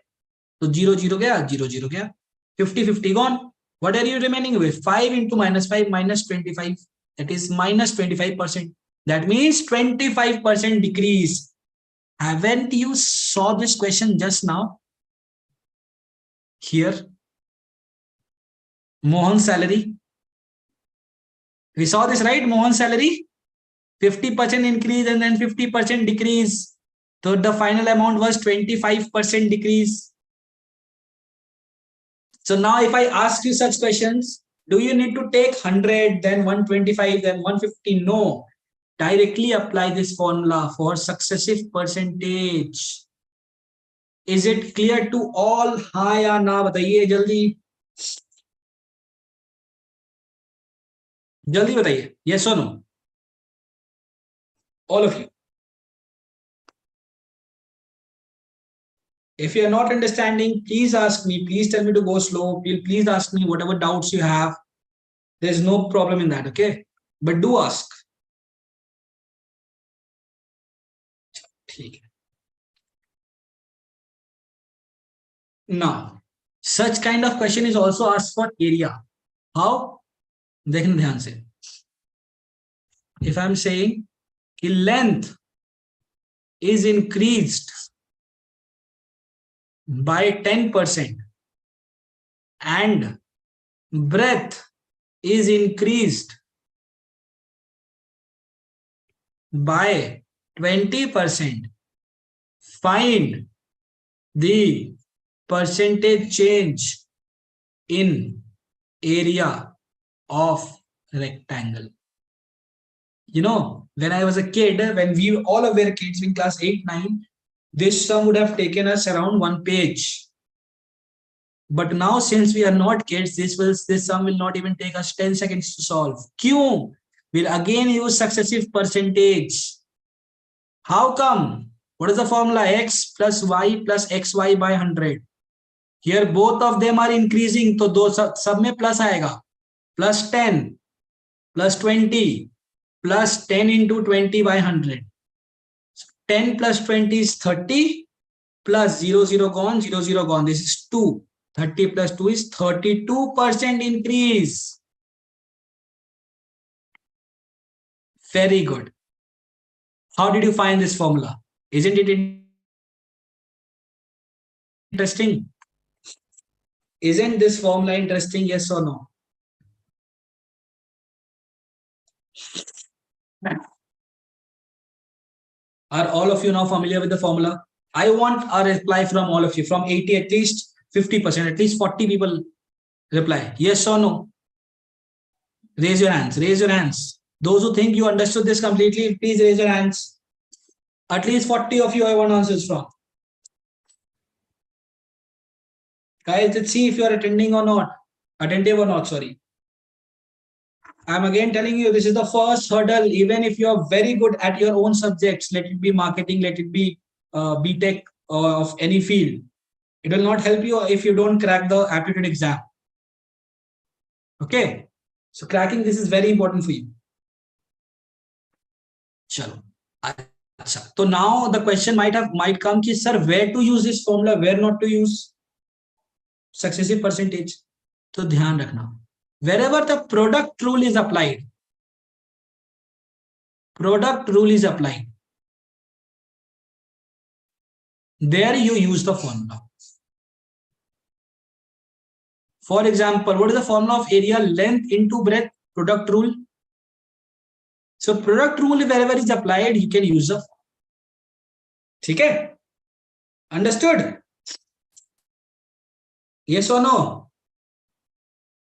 So 0 0 gaya, 0 0 gaya. 50 50 gone. What are you remaining with? 5 into minus 5 minus 25. That is minus 25%. That means 25% decrease. Haven't you saw this question just now? Here. Mohan's salary. We saw this, right? Mohan's salary. 50% increase and then 50% decrease. So the final amount was 25% decrease. So now if I ask you such questions, do you need to take 100, then 125, then 150? No. Directly apply this formula for successive percentage. Is it clear to all? हाँ या ना बताइए जल्दी. जल्दी बताइए. Yes or no? All of you. If you are not understanding, please ask me. Please tell me to go slow. Please ask me whatever doubts you have. There's no problem in that, okay? But do ask. Now, such kind of question is also asked for area. How? देखना ध्यान से. If I'm saying length is increased by 10% and breadth is increased by 20%, find the percentage change in area of rectangle. You know, when I was a kid, when we all were kids in class 8, 9, this sum would have taken us around 1 page. But now, since we are not kids, this sum will not even take us 10 seconds to solve. Q will again use successive percentage. How come? What is the formula? X plus y plus xy by 100. Here both of them are increasing, तो दो सब में plus आएगा. Plus 10, plus 20, plus 10 into 20 by 100. 10 plus 20 is 30, plus 0 0 gone, 0 0 gone. This is 2. 30 plus 2 is 32% increase. Very good. How did you find this formula? Isn't it interesting? Isn't this formula interesting? Yes or no? Are all of you now familiar with the formula? I want a reply from all of you. From 80, at least 50%, at least 40 people reply. Yes or no? Raise your hands. Raise your hands. Those who think you understood this completely, please raise your hands. At least 40 of you I want answers from. Guys, let's see if you are attending or not. Attentive or not, sorry. I'm again telling you, this is the first hurdle. Even if you are very good at your own subjects, let it be marketing, let it be BTech of any field, it will not help you if you don't crack the aptitude exam. Okay, so cracking this is very important for you. Chalo. So now the question might come ki, sir, where to use this formula, where not to use successive percentage. So dhyan rakhna, wherever the product rule is applied, there you use the formula. For example, what is the formula of area? Length into breadth, product rule. So product rule, wherever is applied, you can use the. Okay? Understood? Yes or no?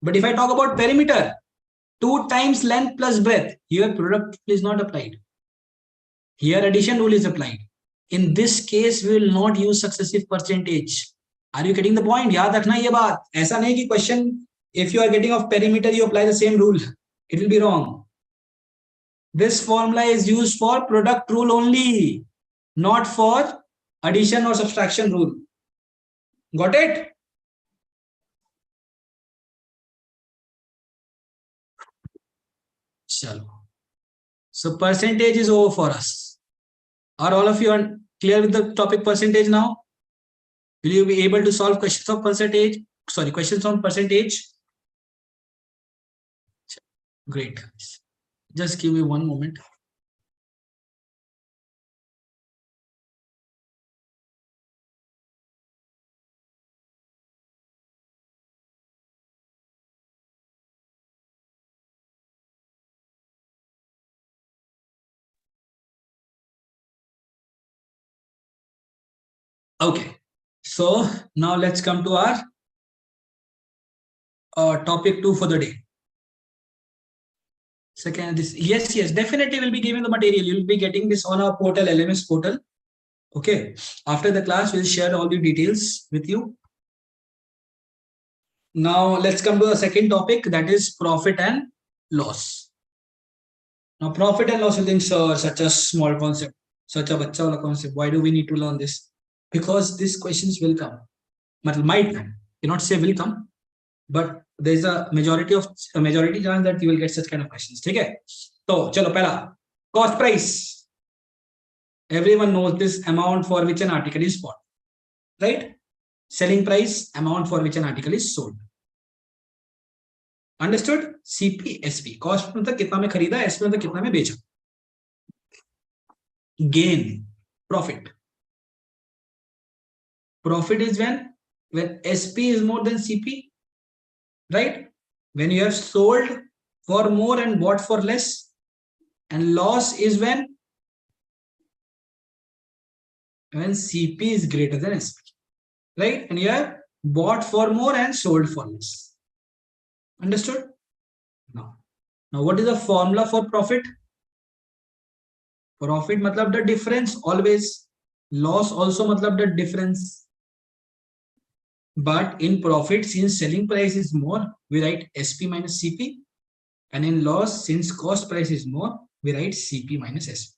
But if I talk about perimeter, 2 times length plus breadth, here product rule is not applied. Here addition rule is applied. In this case, we will not use successive percentage. Are you getting the point? याद रखना ये बात. ऐसा नहीं कि question, if you are getting of perimeter, you apply the same rule. It will be wrong. This formula is used for product rule only, not for addition or subtraction rule. Got it? Chalo. So percentage is over for us. Are all of you clear with the topic percentage now? Will you be able to solve questions of percentage? Sorry, questions on percentage? Great. Just give me one moment. Okay. So now let's come to our topic 2 for the day. Second, this yes, definitely will be giving the material. You'll be getting this on our portal, LMS portal. Okay. After the class, we'll share all the details with you. Now let's come to the second topic, that is profit and loss. Now profit and loss, you think, so such a small concept, such a bacha wala concept. Why do we need to learn this? Because these questions will come. Might come. Cannot say will come, but there's a majority chance that you will get such kind of questions. Okay. So chalo pehla, cost price. Everyone knows this amount for which an article is bought, right? Selling price, amount for which an article is sold. Understood? CP, SP. Cost मतलब कितना में खरीदा, SP मतलब कितना में बेचा. Gain, profit. Profit is when SP is more than CP, right? When you have sold for more and bought for less. And loss is when CP is greater than SP, right? And you have bought for more and sold for less. Understood? Now what is the formula for profit? Profit matlab the difference always. Loss also matlab the difference. But in profit, since selling price is more, we write SP minus CP. And in loss, since cost price is more, we write CP minus SP.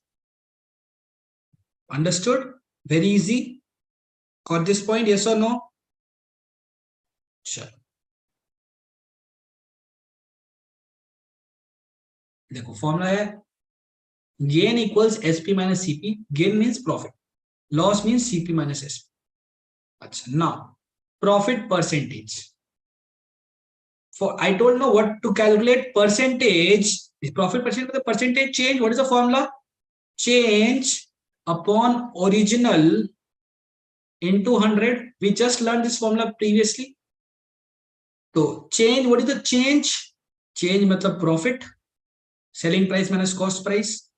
Understood? Very easy. Got this point? Yes or no? Sure. देखो formula है gain equals SP minus CP. Gain means profit. Loss means CP minus SP. अच्छा, now profit percentage. For I don't know what to calculate percentage. Profit percentage, the percentage change. What is the formula? Change upon original into 100. We just learned this formula previously. So change, what is the change? Change matlab profit. Selling price minus cost price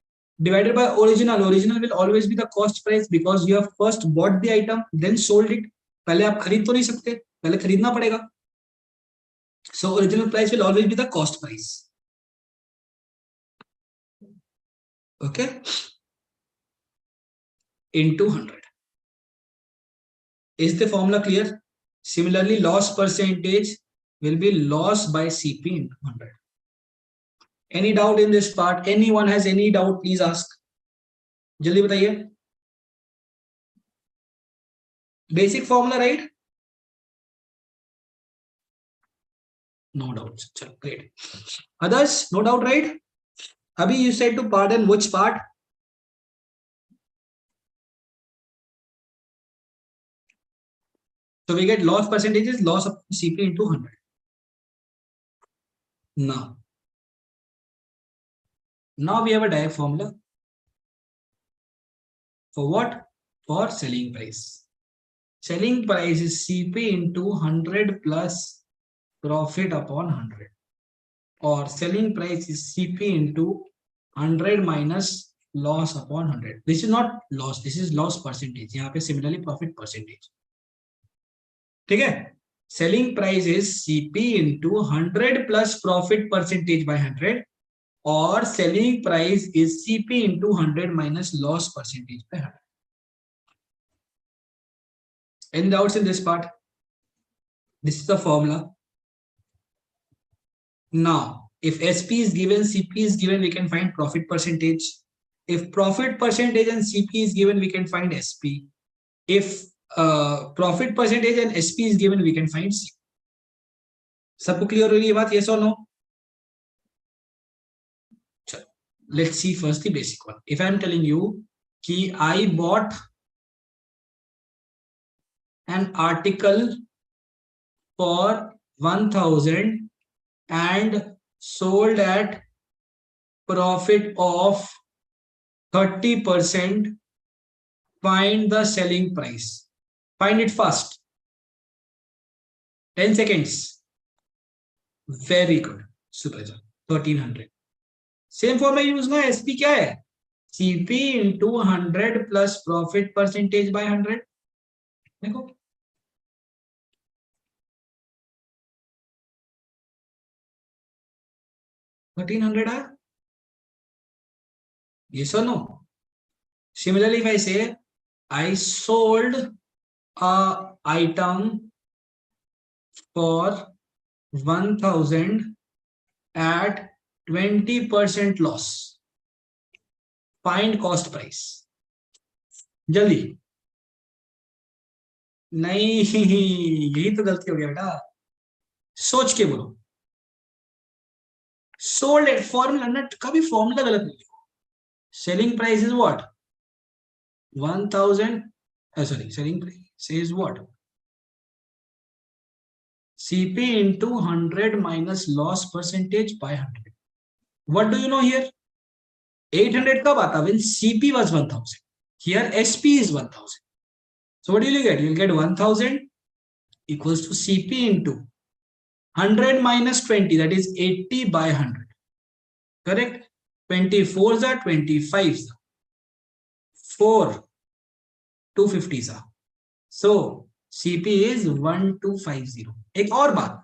divided by original. Original will always be the cost price because you have first bought the item, then sold it. पहले आप खरीद तो नहीं सकते, पहले खरीदना पड़ेगा. So original price will always be the cost price. Okay. into 100. Is the formula clear? Similarly, loss percentage will be loss by CP into 100. Any doubt in this part? Anyone has any doubt? Please ask. जल्दी बताइए. Basic formula, right? No doubts. Great. Others, no doubt, right? Abhi, you said to pardon which part? So we get loss percentage is loss of CP into 100. Now we have a direct formula. For what? For selling price. Selling price is CP into 100 plus profit upon 100. Or selling price is CP into 100 minus loss upon 100. This is not loss, this is loss percentage. यहाँ पे similarly profit percentage. ठीक है? Selling price is CP into 100 plus profit percentage by 100. Or selling price is CP into 100 minus loss percentage by 100. Any doubts in this part? This is the formula. Now, if SP is given, CP is given, we can find profit percentage. If profit percentage and CP is given, we can find SP. If profit percentage and SP is given, we can find C. सबको clear हो रही है बात? Yes or no? Let's see first the basic one. If I am telling you कि I bought an article for 1000 and sold at profit of 30%, find the selling price. Find it fast. 10 seconds. Very good. Super. 1300. Same formula use ना. SP क्या है? CP into 100 plus profit percentage by 100. देखो. $1,300. Yes or no? Similarly, if I say I sold a item for 1000 at 20% loss. Find cost price. जल्दी. नहीं, यही तो गलती हो गया बेटा. सोच के बोलो. Sold at formula ना, कभी formula गलत नहीं. Selling price is what? 1000. Selling price says what? CP into 100 minus loss percentage by 100. What do you know here? 800 कब आता? When CP was 1000. Here SP is 1000. So what will you get? You'll get 1000 equals to CP into 100 minus 20, that is 80 by 100. Correct? 24s are 25s. 4 250s are. So CP is 1250. एक और बात.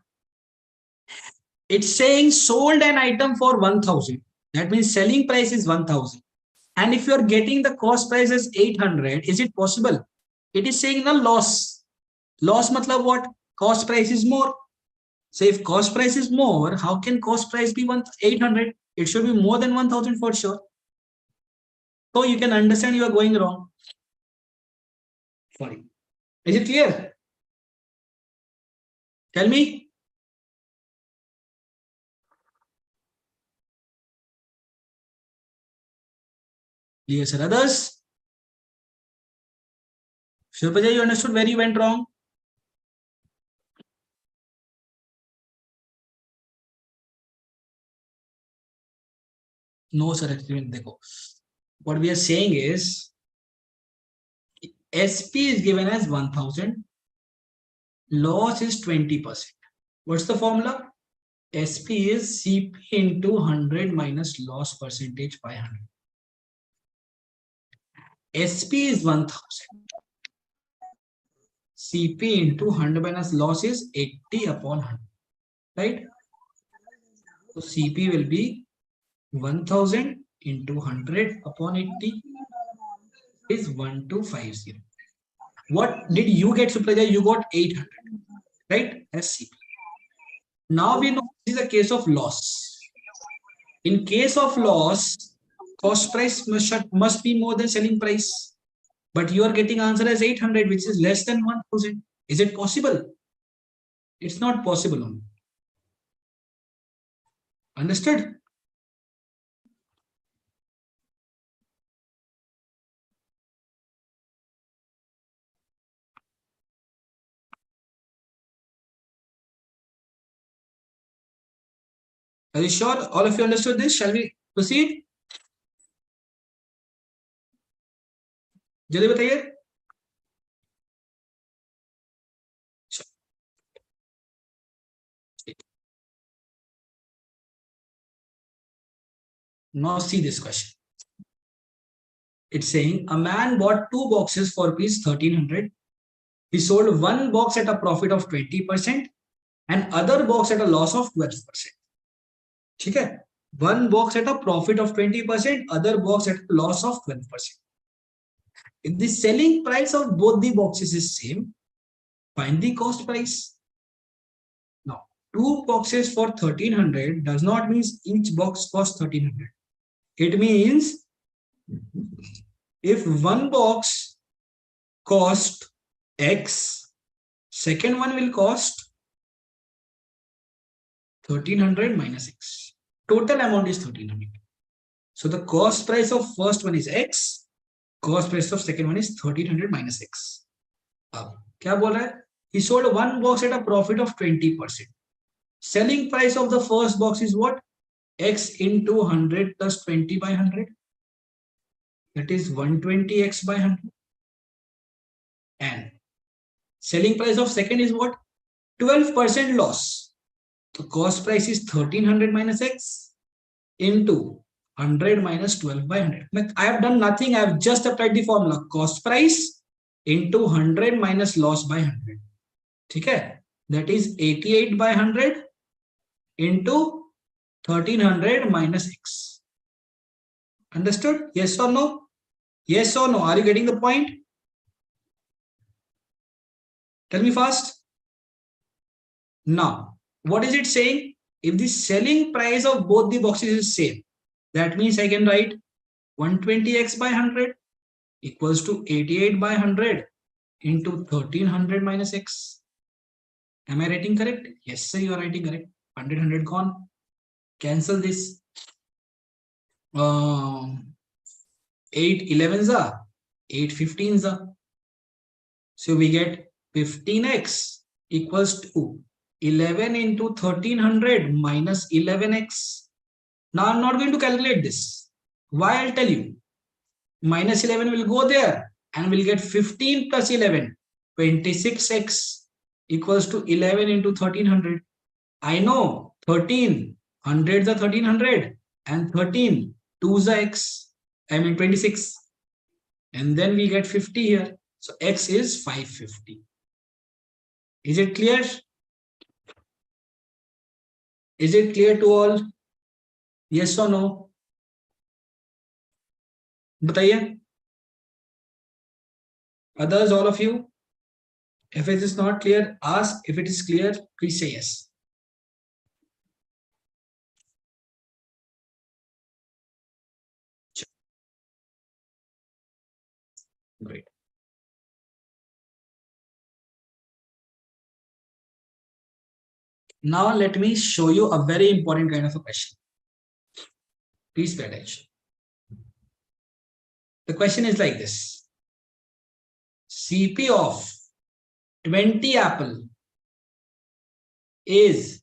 It's saying sold an item for 1000. That means selling price is 1000. And if you're getting the cost price as 800, is it possible? It is saying the loss. Loss matlab what? Cost price is more. So if cost price is more, how can cost price be 800? It should be more than 1000 for sure. So you can understand you are going wrong. Sorry. Is it clear? Tell me. Yes, sir. Others? Shilpaja, you understood where you went wrong? No, sir. What we are saying is SP is given as 1000. Loss is 20%. What's the formula? SP is CP into 100 minus loss percentage by 100. SP is 1000. CP into 100 minus loss is 80 upon 100. Right? So CP will be 1000 into 100 upon 80. is 1250. What did you get, Supraja? You got 800, right? SCP. Now we know this is a case of loss. In case of loss, cost price must be more than selling price. But you are getting answer as 800, which is less than 1000. Is it possible? It's not possible. Understood? Are you sure all of you understood this? Shall we proceed? जल्दी बताइए. Now see this question. It's saying a man bought 2 boxes for rupees 1300. He sold 1 box at a profit of 20% and other box at a loss of 12%. ठीक है? 1 box at a profit of 20%, other box at a loss of 12%. If the selling price of both the boxes is same, find the cost price. Now, 2 boxes for 1300 does not mean each box costs 1300. It means if 1 box cost X, second one will cost 1300 minus X. Total amount is 1300. So the cost price of first one is X, cost price of second one is 1300 minus X. अब क्या बोल रहा है? He sold 1 box at a profit of 20%. Selling price of the first box is what? X into 100 plus 20 by 100. That is 120X by 100. And selling price of second is what? 12% loss. The cost price is 1300 minus X into 100 minus 12 by 100. I have done nothing. I have just applied the formula. Cost price into 100 minus loss by 100. Okay? That is 88 by 100 into 1300 minus X. Understood? Yes or no? Yes or no? Are you getting the point? Tell me fast. Now, what is it saying? If the selling price of both the boxes is same, that means I can write 120X by 100 equals to 88 by 100 into 1300 minus X. Am I writing correct? Yes, sir, you are writing correct. 100 gone. Cancel this. 8 11s are 8 15s are. So we get 15X equals to 11 into 1300 minus 11X. Now I'm not going to calculate this. Why? I'll tell you. Minus 11 will go there and we'll get 15 plus 11. 26X equals to 11 into 1300. I know 13 hundreds are 1300 and 13 2s are X. I mean 26. And then we get 50 here. So X is 550. Is it clear? Is it clear to all? Yes or no? बताइए. Others, all of you? If it is not clear, ask. If it is clear, please say yes. Great. Now let me show you a very important kind of a question. Please pay attention. The question is like this. CP of 20 apple is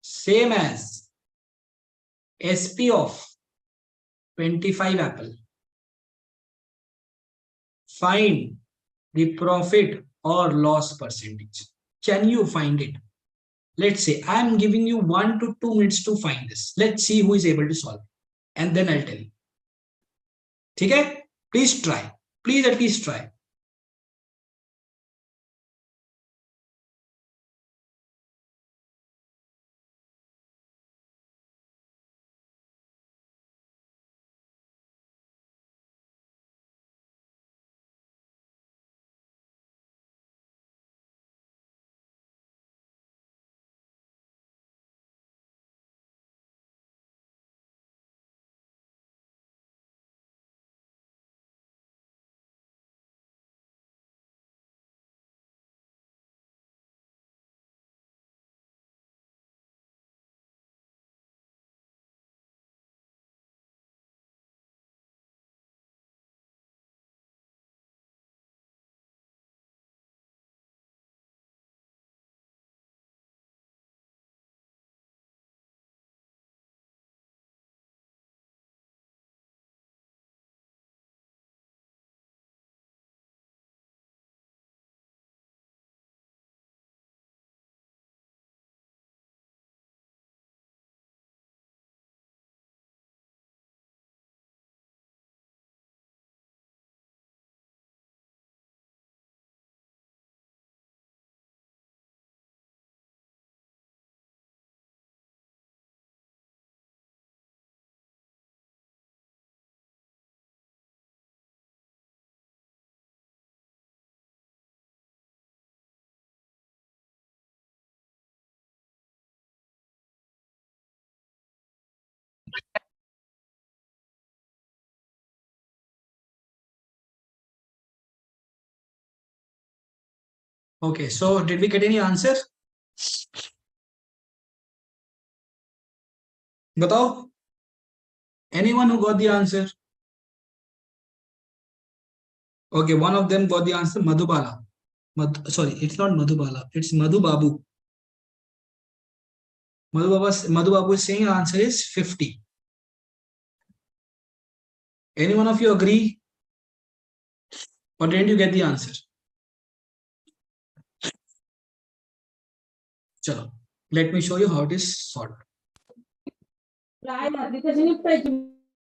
same as SP of 25 apple. Find the profit or loss percentage. Can you find it? Let's say I'm giving you 1 to 2 minutes to find this. Let's see who is able to solve it. And then I'll tell you. Okay? Please try. Please at least try. Okay, so did we get any answer? Batao? Anyone who got the answer? Okay, one of them got the answer, Madhubala. Sorry, it's not Madhubala, it's Madhu Babu. Madhu Babu is saying the answer is 50. Any one of you agree? Or didn't you get the answer? Chalo, let me show you how it is solved.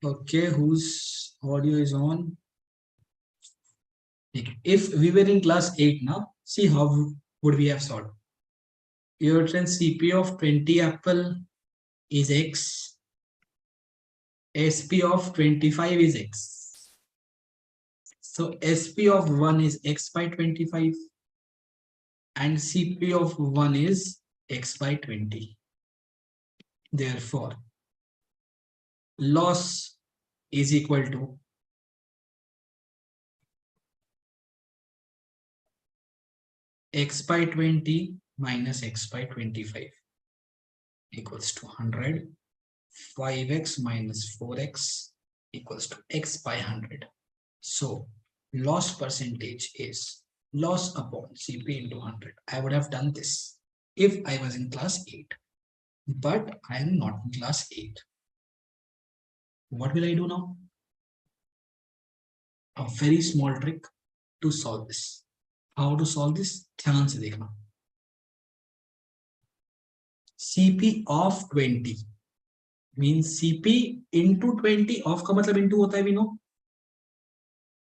Okay, whose audio is on? If we were in class 8 now, see how would we have solved. Your CP of 20 apple is X. SP of 25 is X. So SP of 1 is X by 25 and CP of 1 is X by 20. Therefore, loss is equal to X by 20 minus X by 25 equals to 100. 5x minus 4x equals to X by 100. So loss percentage is loss upon CP into 100. I would have done this if I was in class 8. But I am not in class 8. What will I do now? A very small trick to solve this. How to solve this? ध्यान से देखना. CP of 20 means CP into 20. Of का मतलब into होता है, we know.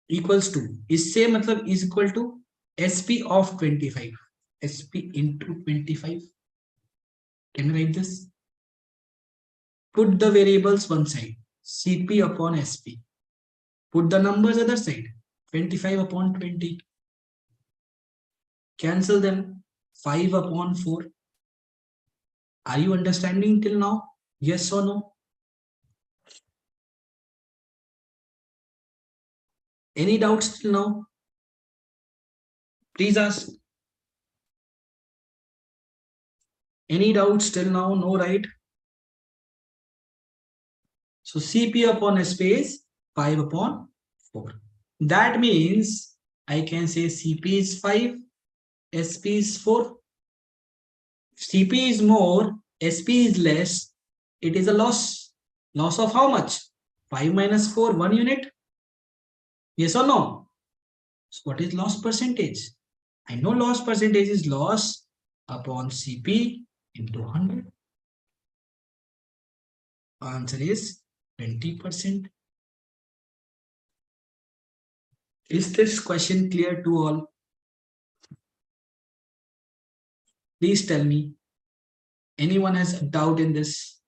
Equals to. इससे मतलब is equal to SP of 25. SP into 25. Can we write this? Put the variables one side. CP upon SP. Put the numbers other side. 25 upon 20. Cancel them. 5 upon 4. Are you understanding till now? Yes or no? Any doubts till now? Please ask. Any doubts till now? No, right? So CP upon SP is 5 upon 4. That means I can say CP is 5, SP is 4. CP is more, SP is less. It is a loss. Loss of how much? 5 minus 4, 1 unit. Yes or no? So what is loss percentage? I know loss percentage is loss upon CP into 100. Answer is 20%. Is this question clear to all? Please tell me. Anyone has a doubt in this?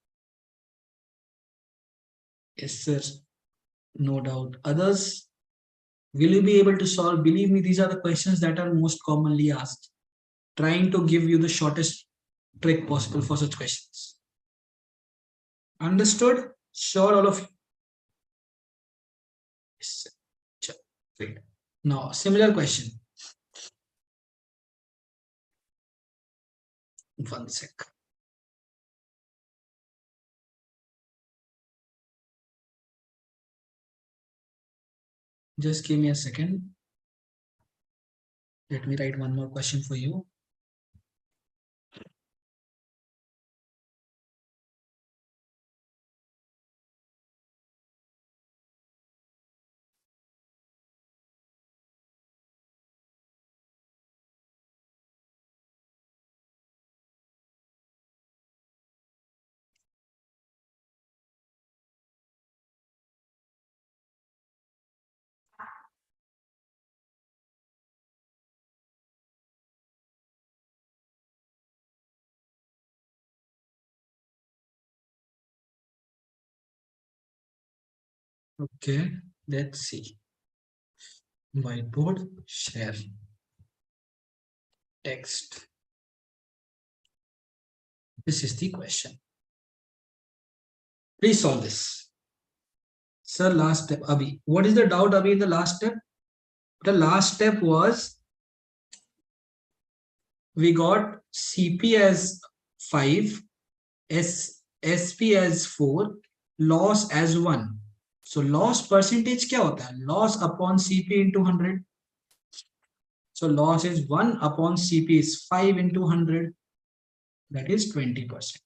Yes, sir. No doubt. Others, will you be able to solve? Believe me, these are the questions that are most commonly asked. Trying to give you the shortest trick possible for such questions. Understood? Sure, all of you. Yes. Great. Now, similar question. One sec. Just give me a second. Let me write one more question for you. Okay, let's see. Whiteboard, share, text. This is the question. Please solve this. Sir, last step, Abhi. What is the doubt, Abhi, in the last step? The last step was we got CP as 5, SP as 4, loss as 1. So loss percentage क्या होता है? Loss upon CP into 100. So loss is 1 upon CP is 5 into 100. That is 20%.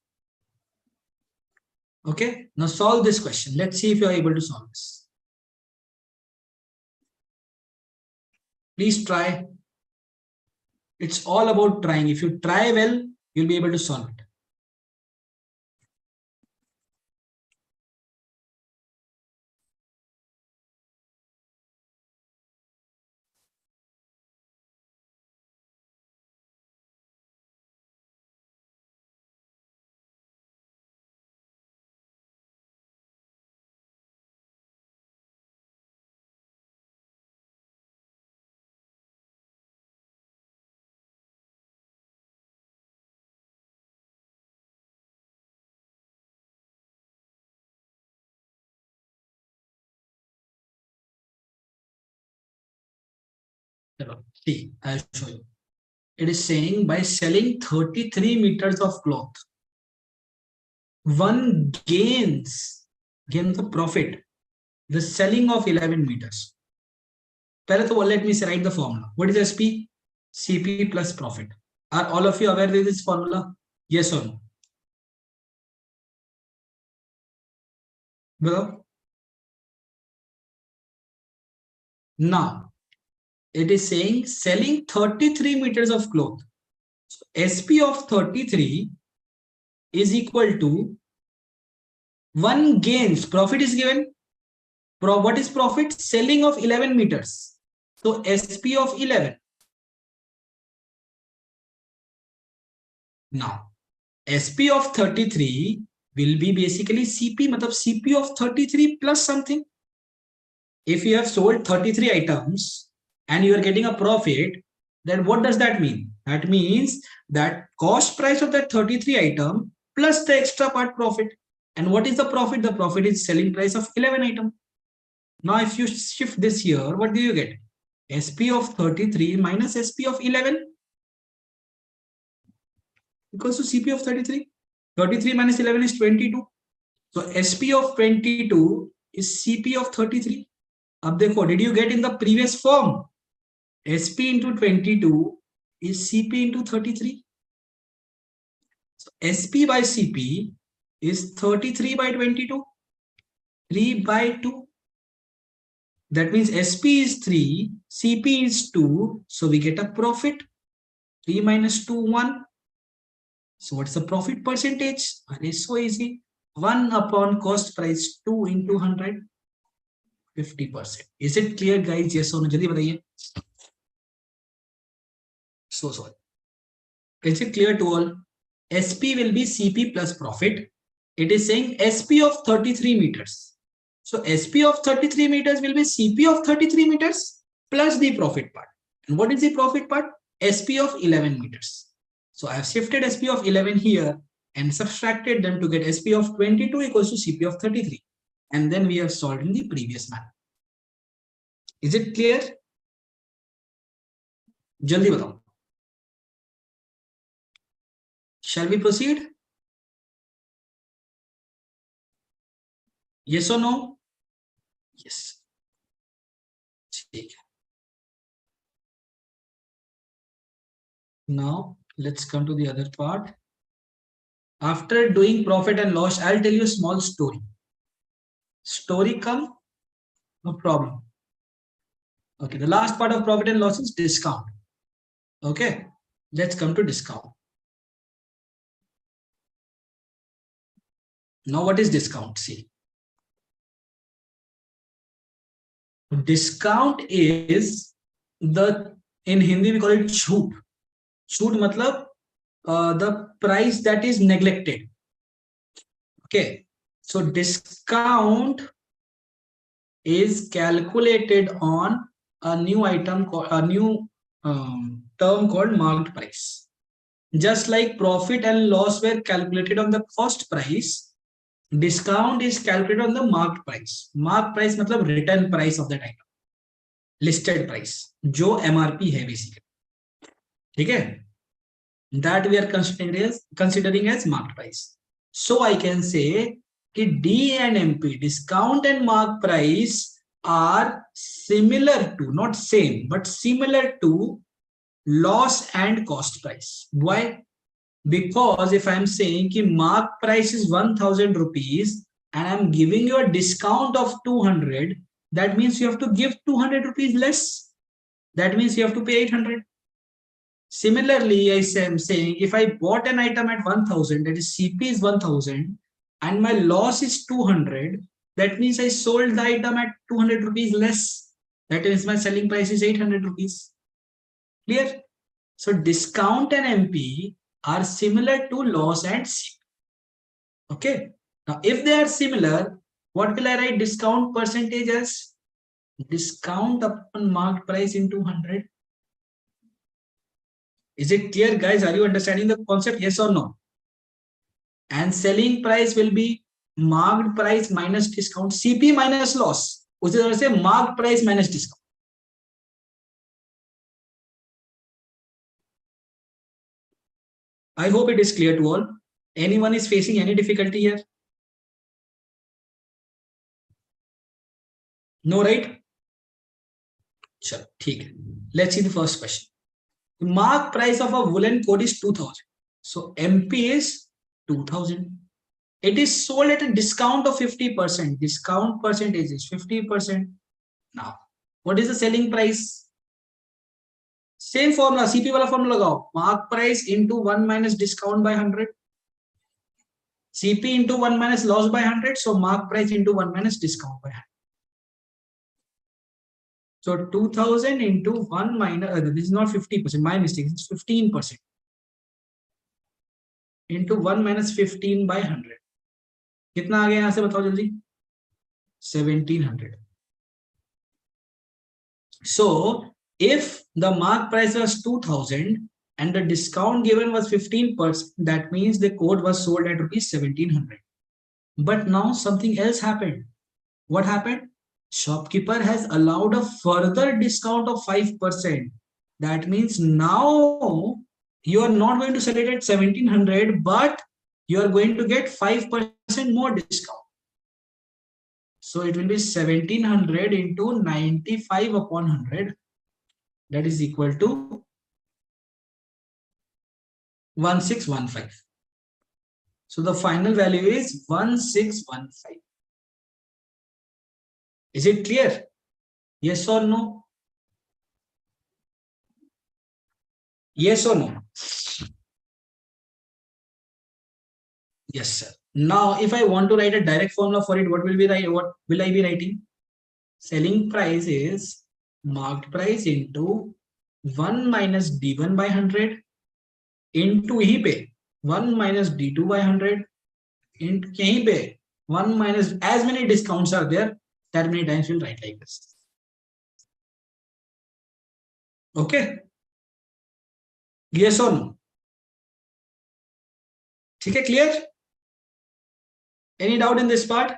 Okay, now solve this question. Let's see if you are able to solve this. Please try. It's all about trying. If you try well, you'll be able to solve it. See, I'll show you. It is saying by selling 33 meters of cloth, one gains the profit, the selling of 11 meters. Let me write the formula. What is SP? CP plus profit. Are all of you aware of this formula? Yes or no? Well, now it is saying selling 33 meters of cloth. So SP of 33 is equal to one gains. Profit is given. What is profit? Selling of 11 meters. So SP of 11. Now SP of 33 will be basically CP, matlab CP of 33 plus something. If you have sold 33 items and you are getting a profit, then what does that mean? That means that cost price of that 33 item plus the extra part profit. And what is the profit? The profit is selling price of 11 item. Now if you shift this here, what do you get? SP of 33 minus SP of 11 equals to CP of 33. 33 minus 11 is 22. So SP of 22 is CP of 33. Ab dekho, did you get in the previous form? SP into 22 is CP into 33. So SP by CP is 33 by 22. 3 by 2. That means SP is 3, CP is 2. So we get a profit. 3 minus 2, 1. So what's the profit percentage? It is so easy. 1 upon cost price 2 into 100. 50%. Is it clear, guys? Yes or no? Jaldi bataiye. So sorry. Is it clear to all? SP will be CP plus profit. It is saying SP of 33 meters. So SP of 33 meters will be CP of 33 meters plus the profit part. And what is the profit part? SP of 11 meters. So I have shifted SP of 11 here and subtracted them to get SP of 22 equals to CP of 33. And then we have solved in the previous manner. Is it clear? Jaldi batao. Shall we proceed? Yes or no? Yes. Now let's come to the other part. After doing profit and loss, I'll tell you a small story. Story come, no problem. Okay, the last part of profit and loss is discount. Okay, let's come to discount. Now what is discount? See, discount is in Hindi we call it chhoot. Chhoot matlab the price that is neglected. Okay, so discount is calculated on a new item, a new term called marked price. Just like profit and loss were calculated on the cost price, discount is calculated on the marked price. Marked price matlab return price of that item, listed price, जो MRP है basically. ठीक है? that we are considering as marked price. So I can say that D and MP, discount and mark price, are similar to, not same, but similar to loss and cost price. Why? Because if I'm saying that mark price is 1000 rupees and I'm giving you a discount of 200, that means you have to give 200 rupees less. That means you have to pay 800. Similarly, I am saying if I bought an item at 1000, that is CP is 1000 and my loss is 200, that means I sold the item at 200 rupees less. That means my selling price is 800 rupees. Clear? So discount and MP are similar to loss and CP. Okay. Now, if they are similar, what will I write discount percentage as? Discount upon marked price into 100. Is it clear, guys? Are you understanding the concept? Yes or no? And selling price will be marked price minus discount, CP minus loss. उसी तरह से marked price minus discount. I hope it is clear to all. Anyone is facing any difficulty here? No, right? Sure. Let's see the first question. The mark price of a woolen coat is 2000. So MP is 2000. It is sold at a discount of 50%. Discount percentage is 50%. Now, what is the selling price? Same formula, CP wala formula लगाओ. Mark price into 1 minus discount by 100. CP into 1 minus loss by 100. So mark price into 1 minus discount by 100. So 2000 into 1 minus, this is not 50%, my mistake, it's 15%. Into 1 minus 15 by 100. कितना आ गया यहाँ से बताओ जल्दी? 1700. So if the mark price was 2000 and the discount given was 15%, that means the coat was sold at rupees 1700. But now something else happened. What happened? Shopkeeper has allowed a further discount of 5%. That means now you are not going to sell it at 1700, but you are going to get 5% more discount. So it will be 1700 into 95 upon 100. That is equal to 1615. So the final value is 1615. Is it clear? Yes or no? Yes or no? Yes, sir. Now, if I want to write a direct formula for it, what will I be writing? Selling price is marked price into 1 minus D1 by 100 into यहीं पे 1 minus D2 by 100 into यहीं पे 1 minus, as many discounts are there, that many times we'll write like this. Okay? Yes or no? ठीक है, clear? Any doubt in this part?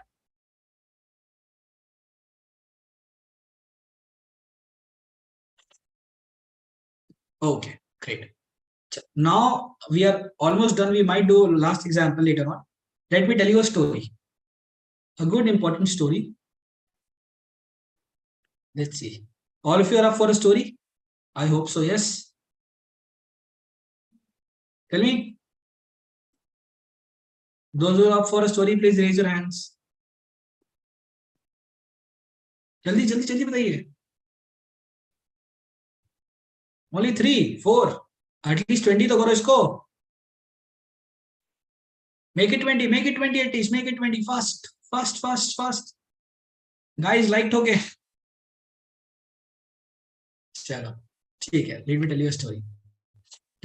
Okay, great. Now we are almost done. We might do last example later on. Let me tell you a story. A good important story. Let's see. All of you are up for a story? I hope so, yes. Tell me. Those who are up for a story, please raise your hands. जल्दी जल्दी जल्दी बताइए. Only 3, 4. At least 20 तो करो इसको. Make it 20, make it 20 at least, make it 20. Fast, fast, fast, fast. Guys, liked हो गए? चलो, ठीक है. Let me tell you a story.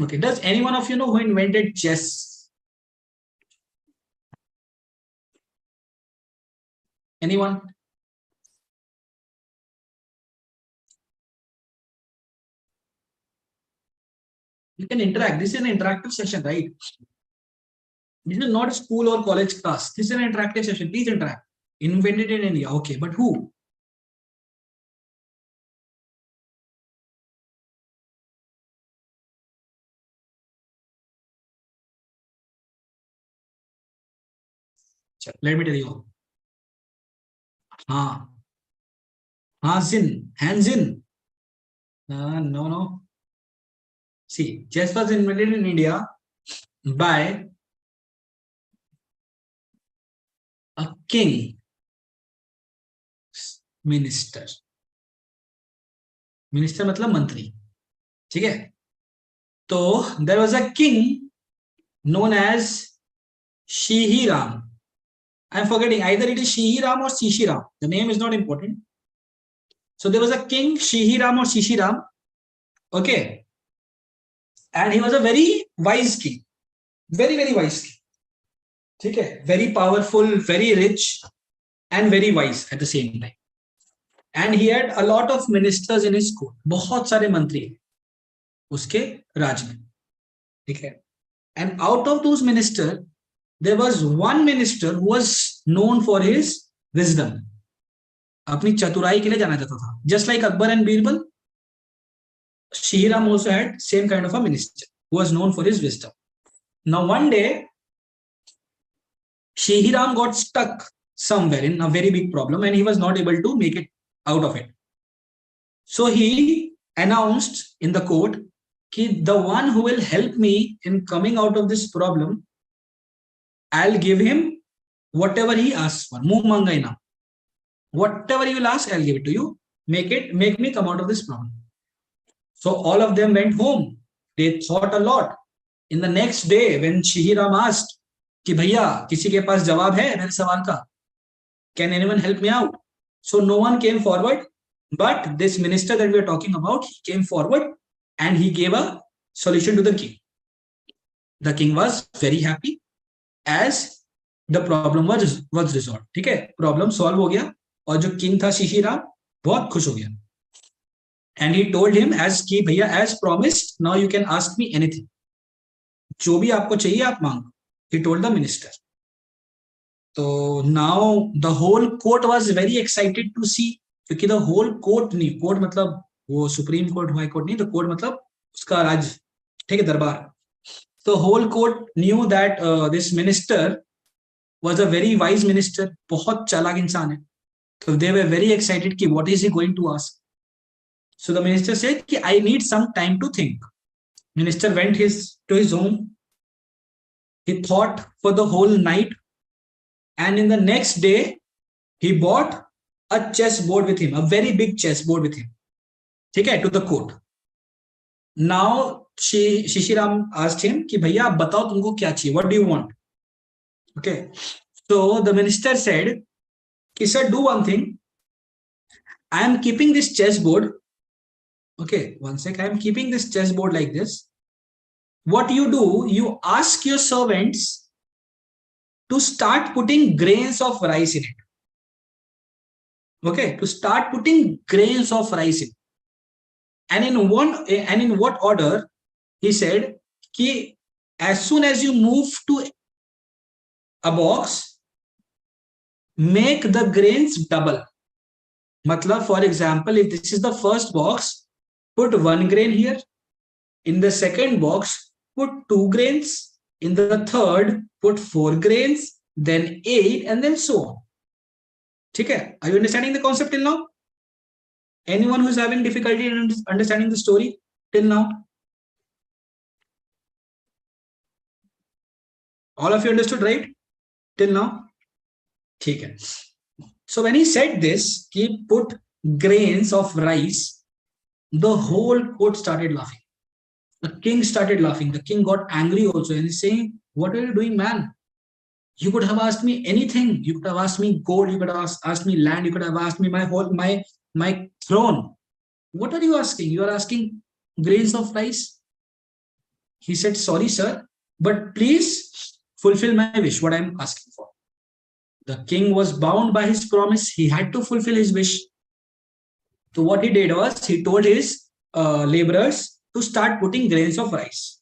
Okay, does any one of you know who invented chess? Anyone? You can interact. This is an interactive session, right? This is not a school or college class. This is an interactive session. Please interact. Invented in India. Okay, but who? Let me tell you. Hands in. No. See, chess was invented in India by a king minister. Minister मतलब मंत्री, ठीक है. तो there was a king known as Shihiram. I'm forgetting, either it is Shihiram or Sishiram. The name is not important. So there was a king, Shihiram or Sishiram. Okay. And he was a very wise king. Very, very wise king. Okay. Very powerful, very rich, and very wise at the same time. And he had a lot of ministers in his court. बहुत सारे मंत्री उसके राज में, ठीक है. And out of those ministers, there was one minister who was known for his wisdom. अपनी चतुराई के लिए जाना जाता था. Just like Akbar and Birbal, Shihiram also had same kind of a minister who was known for his wisdom. Now one day, Shihiram got stuck somewhere in a very big problem and he was not able to make it out of it. So he announced in the court that the one who will help me in coming out of this problem, I'll give him whatever he asks for. Muh mangai na. Whatever you will ask, I'll give it to you. Make me come out of this problem. So all of them went home. They thought a lot. In the next day, when Shihiram asked कि भैया किसी के पास जवाब है मेरे सवाल का, can anyone help me out? So no one came forward, but this minister that we are talking about, he came forward and he gave a solution to the king. The king was very happy as the problem was resolved. ठीक है, problem solve हो गया और जो king था Shihiram बहुत खुश हो गया. And he told him as कि भैया as promised, now you can ask me anything. जो भी आपको चाहिए आप मांगो. He told the minister. So now the whole court was very excited to see, क्योंकि the whole court नहीं, court मतलब वो सुप्रीम कोर्ट हाई कोर्ट नहीं, तो कोर्ट मतलब उसका राज, ठीक है, दरबार. So whole court knew that this minister was a very wise minister, बहुत चालाक इंसान है. So they were very excited कि what is he going to ask. So the minister said कि I need some time to think. Minister went to his home. He thought for the whole night, and in the next day, he bought a chessboard with him, a very big chessboard with him. Okay, to the court. Now, Shishiram asked him, कि भैया आप बताओ तुमको क्या चाहिए? What do you want? Okay. So the minister said, कि sir, do one thing. I am keeping this chessboard. Okay, one sec. I am keeping this chessboard like this. What you do, you ask your servants to start putting grains of rice in it. Okay, to start putting grains of rice in. And in what order? He said, कि as soon as you move to a box, make the grains double. Matlab, for example, if this is the first box, put 1 grain here. In the second box, put 2 grains. In the third, put 4 grains, then 8, and then so on. Okay? Are you understanding the concept till now? Anyone who is having difficulty in understanding the story till now? All of you understood, right? Till now? Okay. So when he said this, he put grains of rice, the whole court started laughing. The king started laughing. The king got angry also and he's saying, what are you doing, man? You could have asked me anything. You could have asked me gold. You could have asked me land. You could have asked me my throne. What are you asking? You are asking grains of rice. He said, sorry, sir, but please fulfill my wish, what I'm asking for. The king was bound by his promise. He had to fulfill his wish. So what he did was he told his laborers to start putting grains of rice.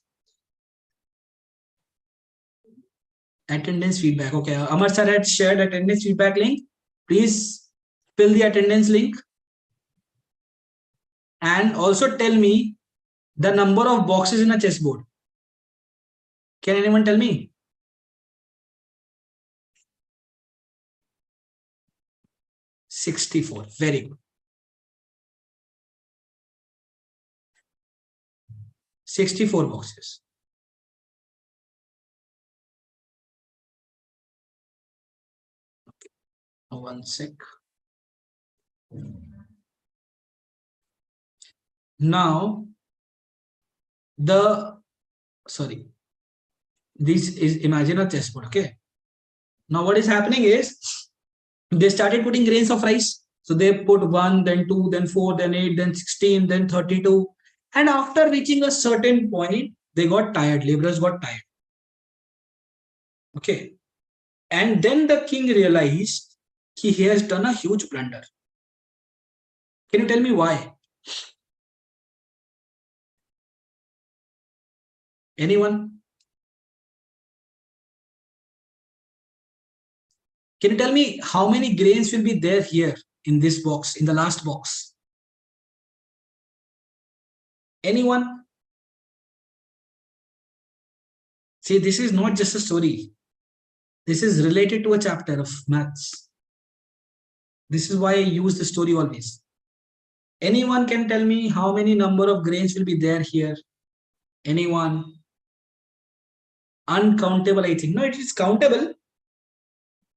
Attendance feedback. Okay, Amar sir had shared attendance feedback link. Please fill the attendance link. And also tell me the number of boxes in a chessboard. Can anyone tell me? 64. Very good. 64 boxes. Okay. 1 sec. Now, this is, imagine a chessboard. Okay. Now what is happening is they started putting grains of rice. So they put 1, then 2, then 4, then 8, then 16, then 32. And after reaching a certain point, they got tired. Laborers got tired. Okay. And then the king realized he has done a huge blunder. Can you tell me why? Anyone? Can you tell me how many grains will be there here in this box, in the last box? Anyone? See, this is not just a story. This is related to a chapter of maths. This is why I use the story always. Anyone can tell me how many number of grains will be there here? Anyone? Uncountable, I think. No, it is countable.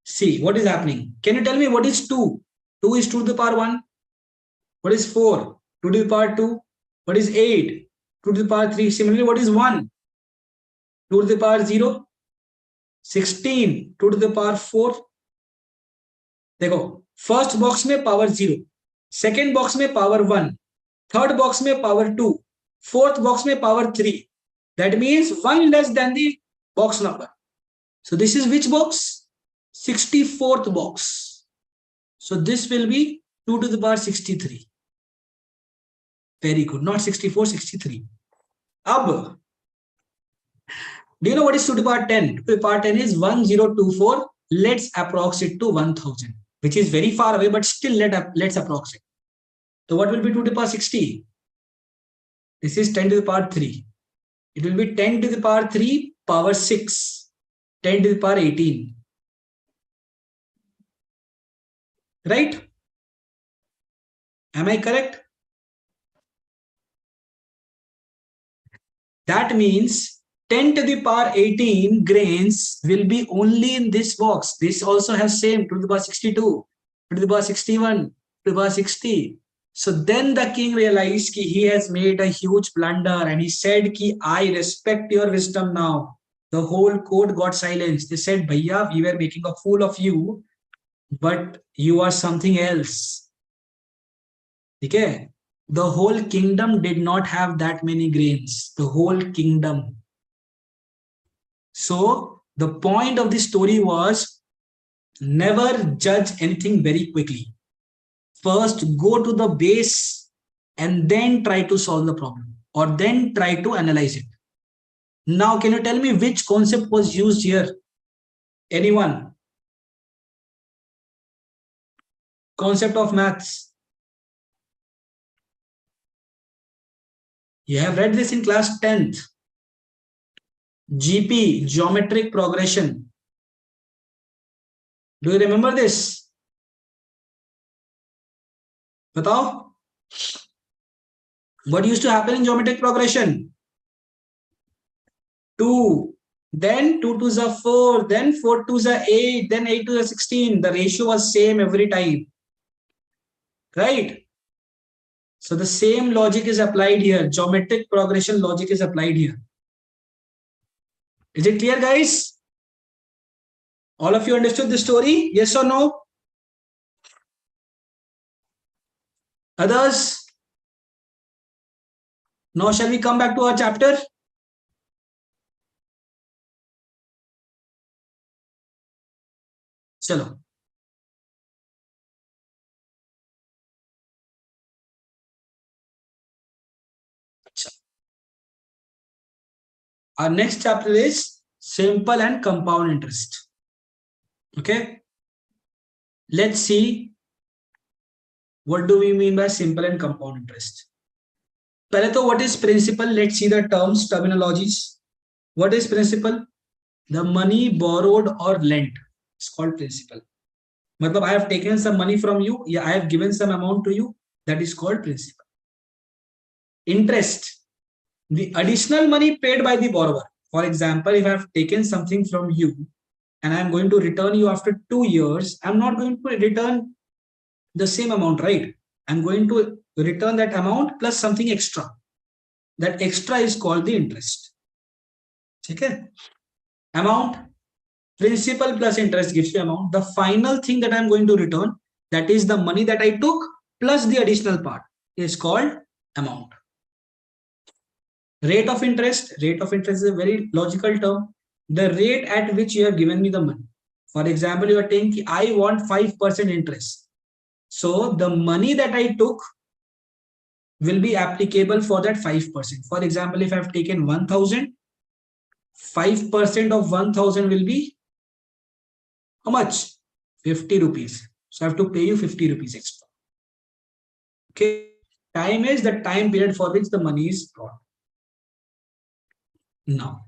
See, what is happening? Can you tell me what is 2? 2 is 2 to the power 1. What is 4? 2 to the power 2. What is 8? 2 to the power 3. Similarly, what is 1? 2 to the power 0. 16. 2 to the power 4. देखो, first box में power 0, second box में power 1, third box में power 2, fourth box में power 3. That means 1 less than the box number. So this is which box? 64th box. So this will be 2 to the power 63. Very good. Not 64, 63. Ab, do you know what is 2 to the power 10? 2 to the power 10 is 1024. Let's approximate to 1000, which is very far away, but still let's approximate. So what will be 2 to the power 60? This is 10 to the power 3. It will be 10 to the power 3 power 6, 10 to the power 18. Right? Am I correct? That means 10 to the power 18 grains will be only in this box. This also has same 2 to the power 62, 2 to the power 61, 2 to the power 60. So then the king realized he has made a huge blunder and he said, I respect your wisdom now. The whole court got silence. They said, Bhaiya, we were making a fool of you, but you are something else. Okay? The whole kingdom did not have that many grains. The whole kingdom. So the point of this story was never judge anything very quickly. First, go to the base and then try to solve the problem or then try to analyze it. Now, can you tell me which concept was used here? Anyone? Concept of maths. You have read this in class 10th. GP, geometric progression. Do you remember this? Batao? What used to happen in geometric progression? 2, then 2 to the 4, then 4 to the 8, then 8 to the 16. The ratio was same every time. Right? So the same logic is applied here. Geometric progression logic is applied here. Is it clear, guys? All of you understood the story? Yes or no? Others? Now shall we come back to our chapter? Chalo. Our next chapter is simple and compound interest. Okay. Let's see what do we mean by simple and compound interest. Pehle to what is principal? Let's see the terms, terminologies. What is principal? The money borrowed or lent. It's called principal. मतलब I have taken some money from you, yeah, I have given some amount to you, that is called principal. Interest, the additional money paid by the borrower. For example, if I have taken something from you and I am going to return you after 2 years, I'm not going to return the same amount, right? I'm going to return that amount plus something extra. That extra is called the interest. Okay? Amount, principal plus interest gives you amount. The final thing that I'm going to return, that is the money that I took plus the additional part, is called amount. Rate of interest is a very logical term. The rate at which you have given me the money. For example, you are saying I want 5% interest. So the money that I took will be applicable for that 5%. For example, if I have taken 1,000, 5% of 1,000 will be how much? 50 rupees. So I have to pay you 50 rupees extra. Okay. Time is the time period for which the money is brought. Now,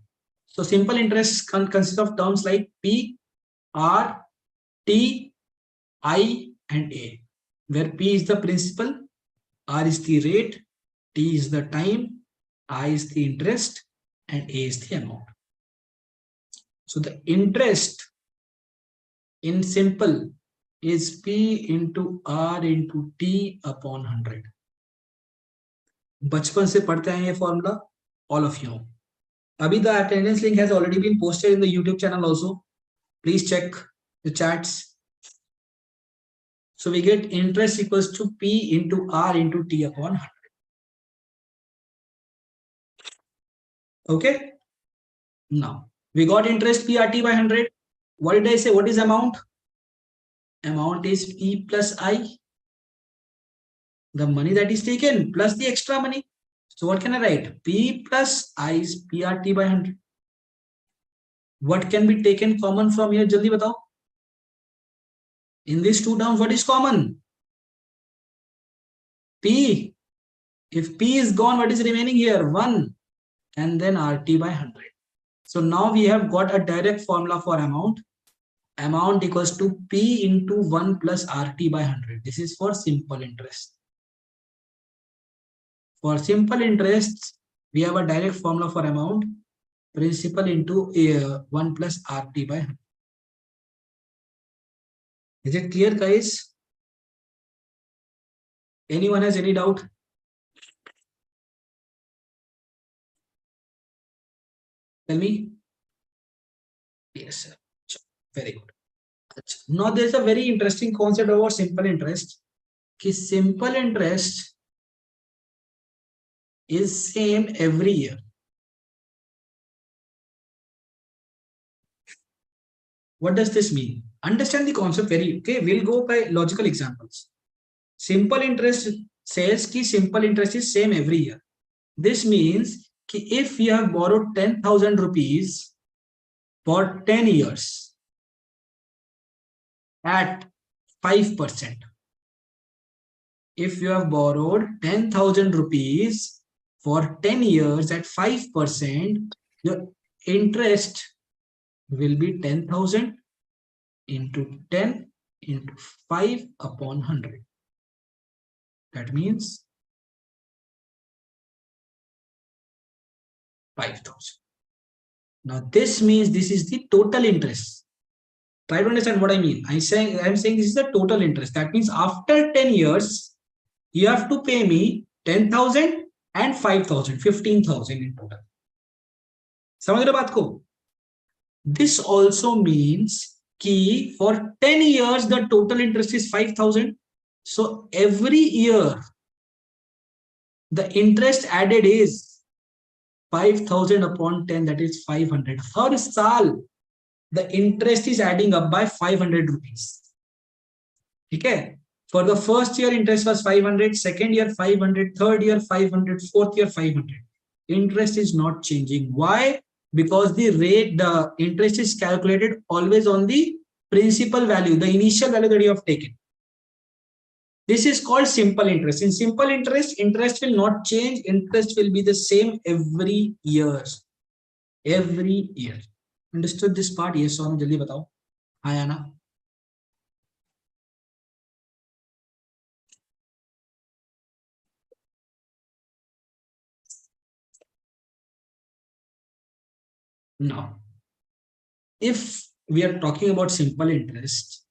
so simple interest consists of terms like P, R, T, I, and A, where P is the principal, R is the rate, T is the time, I is the interest, and A is the amount. So the interest in simple is P into R into T upon 100. बचपन से पढ़ते हैं ये formula, all of you. Abhi the attendance link has already been posted in the YouTube channel also. Please check the chats. So we get interest equals to P into R into T upon 100. Okay. Now we got interest PRT by 100. What did I say? What is amount? Amount is P plus I. The money that is taken plus the extra money. So what can I write? P plus I is PRT by 100. What can be taken common from here? Jaldi batao. In these two terms, what is common? P. If P is gone, what is remaining here? 1. And then RT by 100. So now we have got a direct formula for amount. Amount equals to P into 1 plus RT by 100. This is for simple interest. For simple interests, we have a direct formula for amount. Principal into 1 plus RT by 100. Is it clear, guys? Anyone has any doubt? Tell me. Yes, sir. Very good. Now there's a very interesting concept about simple interest. Ki simple interest is same every year. What does this mean? Understand the concept very, okay? We'll go by logical examples. Simple interest says ki simple interest is same every year. This means ki if you have borrowed 10,000 rupees for 10 years at 5%. If you have borrowed 10,000 rupees for 10 years at 5%, your interest will be 10,000 into 10 into 5 upon 100. That means 5,000. Now this means this is the total interest. Try to understand what I mean. I'm saying this is the total interest. That means after 10 years, you have to pay me 10,000 and 5,000, 15,000 in total. समझ रहे बात को? This also means कि for 10 years the total interest is 5,000. So every year the interest added is 5,000 upon 10, that is 500. हर साल the interest is adding up by 500 rupees. Okay. For the first year, interest was 500, second year 500, third year 500, fourth year 500. Interest is not changing. Why? Because the rate, the interest is calculated always on the principal value, the initial value that you have taken. This is called simple interest. In simple interest, interest will not change. Interest will be the same every year. Every year. Understood this part? Yes or no? Jaldi batao. Hi, Anna. Now, if we are talking about simple interest,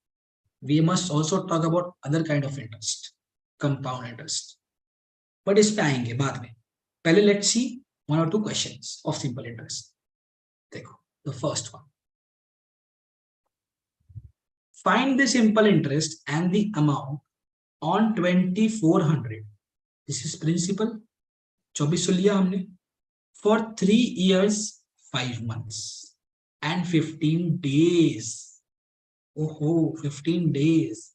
we must also talk about other kind of interest, compound interest. But इस पे आएंगे बाद में. पहले let's see one or two questions of simple interest. देखो, the first one. Find the simple interest and the amount on 2400. This is principal. 24 लिया हमने. For 3 years, 5 months and 15 days. Oh, 15 days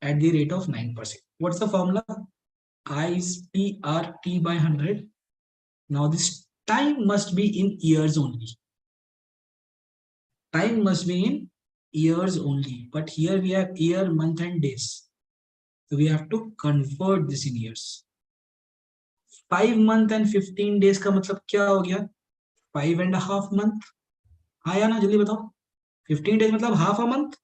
at the rate of 9%. What's the formula? I is PRT by 100. Now this time must be in years only. Time must be in years only. But here we have year, month and days. So we have to convert this in years. 5 month and 15 days का मतलब क्या हो गया? 5.5 month. हाँ या ना जल्दी बताओ. 15 days मतलब half a month.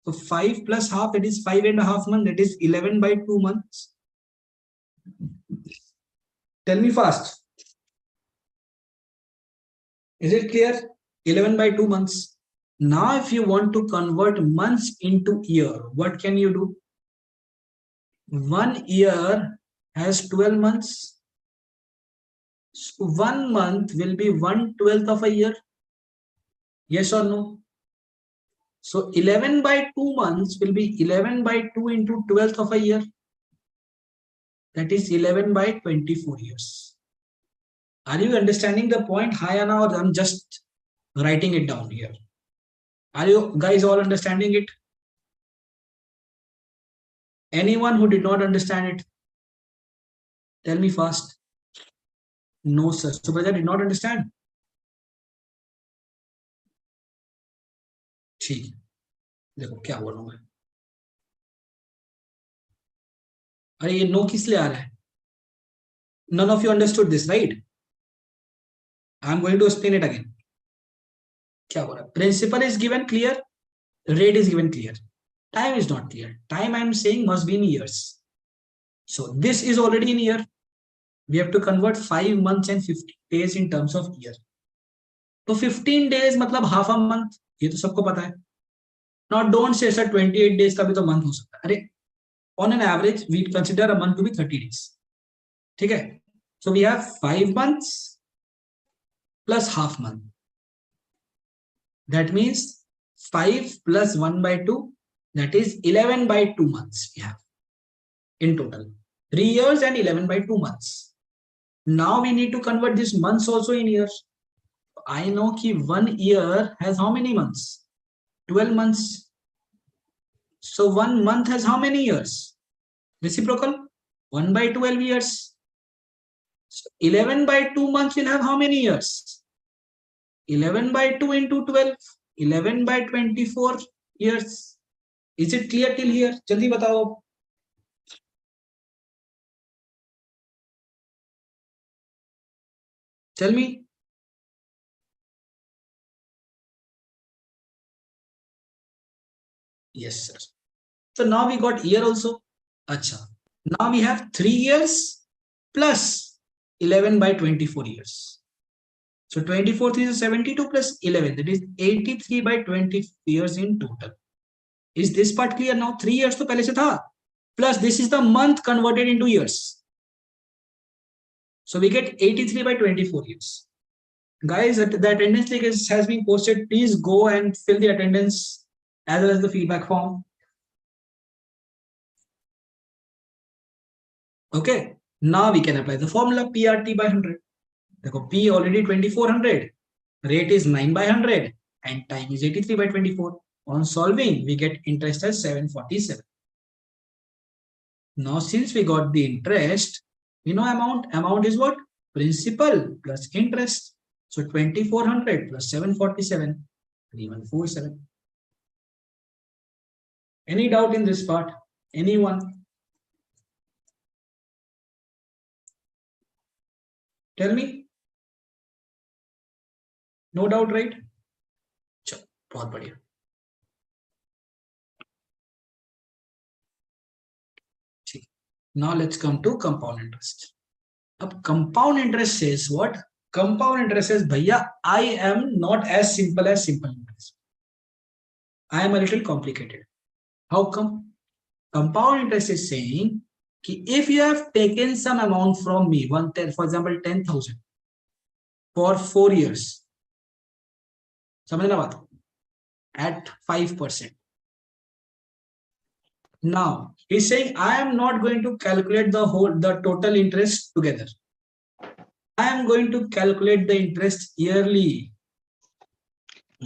So 5 plus half, that is 5.5 months. That is 11 by 2 months. Tell me fast. Is it clear? 11 by 2 months. Now, if you want to convert months into year, what can you do? 1 year has 12 months. So 1 month will be 1/12 of a year. Yes or no? So 11 by 2 months will be 11 by 2 into 12th of a year. That is 11 by 24 years. Are you understanding the point, Hayana, or I'm just writing it down here? Are you guys all understanding it? Anyone who did not understand it? Tell me fast. No, sir. Subraja did not understand. ठीक, देखो क्या बोल रहा हूं मैं. अरे ये no किस लिए आ रहा है? None of you understood this, right? I'm going to explain it again. क्या बोल रहा है? Principle is given clear, rate is given clear. Time is not clear. Time I'm saying must be in years. So this is already in year. We have to convert 5 months and 50 days in terms of year. तो 15 days मतलब half a month. ये तो सबको पता है. Now don't say sir 28 days का भी तो month हो सकता है. अरे on an average we consider a month to be 30 days. ठीक है? So we have 5 months plus half month. That means 5 plus 1 by 2, that is 11 by 2 months we have in total. 3 years and 11 by 2 months. Now we need to convert these months also in years. I know that 1 year has how many months? 12 months. So 1 month has how many years? Reciprocal. 1 by 12 years. So 11 by 2 months will have how many years? 11 by 2 into 12. 11 by 24 years. Is it clear till here? Jaldi batao. Tell me. Yes, sir. So now we got year also. Acha. Now we have 3 years plus 11 by 24 years. So 24 is 72 plus 11. That is 83 by 20 years in total. Is this part clear now? 3 years to pehle se tha. Plus this is the month converted into years. So we get 83 by 24 years. Guys, the attendance link has been posted. Please go and fill the attendance as well as the feedback form. Okay. Now we can apply the formula PRT by 100. देखो P already 2400. Rate is 9 by 100 and time is 83 by 24. On solving, we get interest as 747. Now, since we got the interest, we know amount. Amount is what? Principal plus interest. So 2400 plus 747, 3147. Any doubt in this part? Anyone? Tell me. No doubt, right? चलो, बहुत बढ़िया. Now let's come to compound interest. Now compound interest says what? Compound interest is, bhaiya, I am not as simple as simple interest. I am a little complicated. How come? Compound interest is saying कि if you have taken some amount from me, for example 10,000 for 4 years, समझना बात, at 5%. Now he's saying I am not going to calculate the total interest together. I am going to calculate the interest yearly.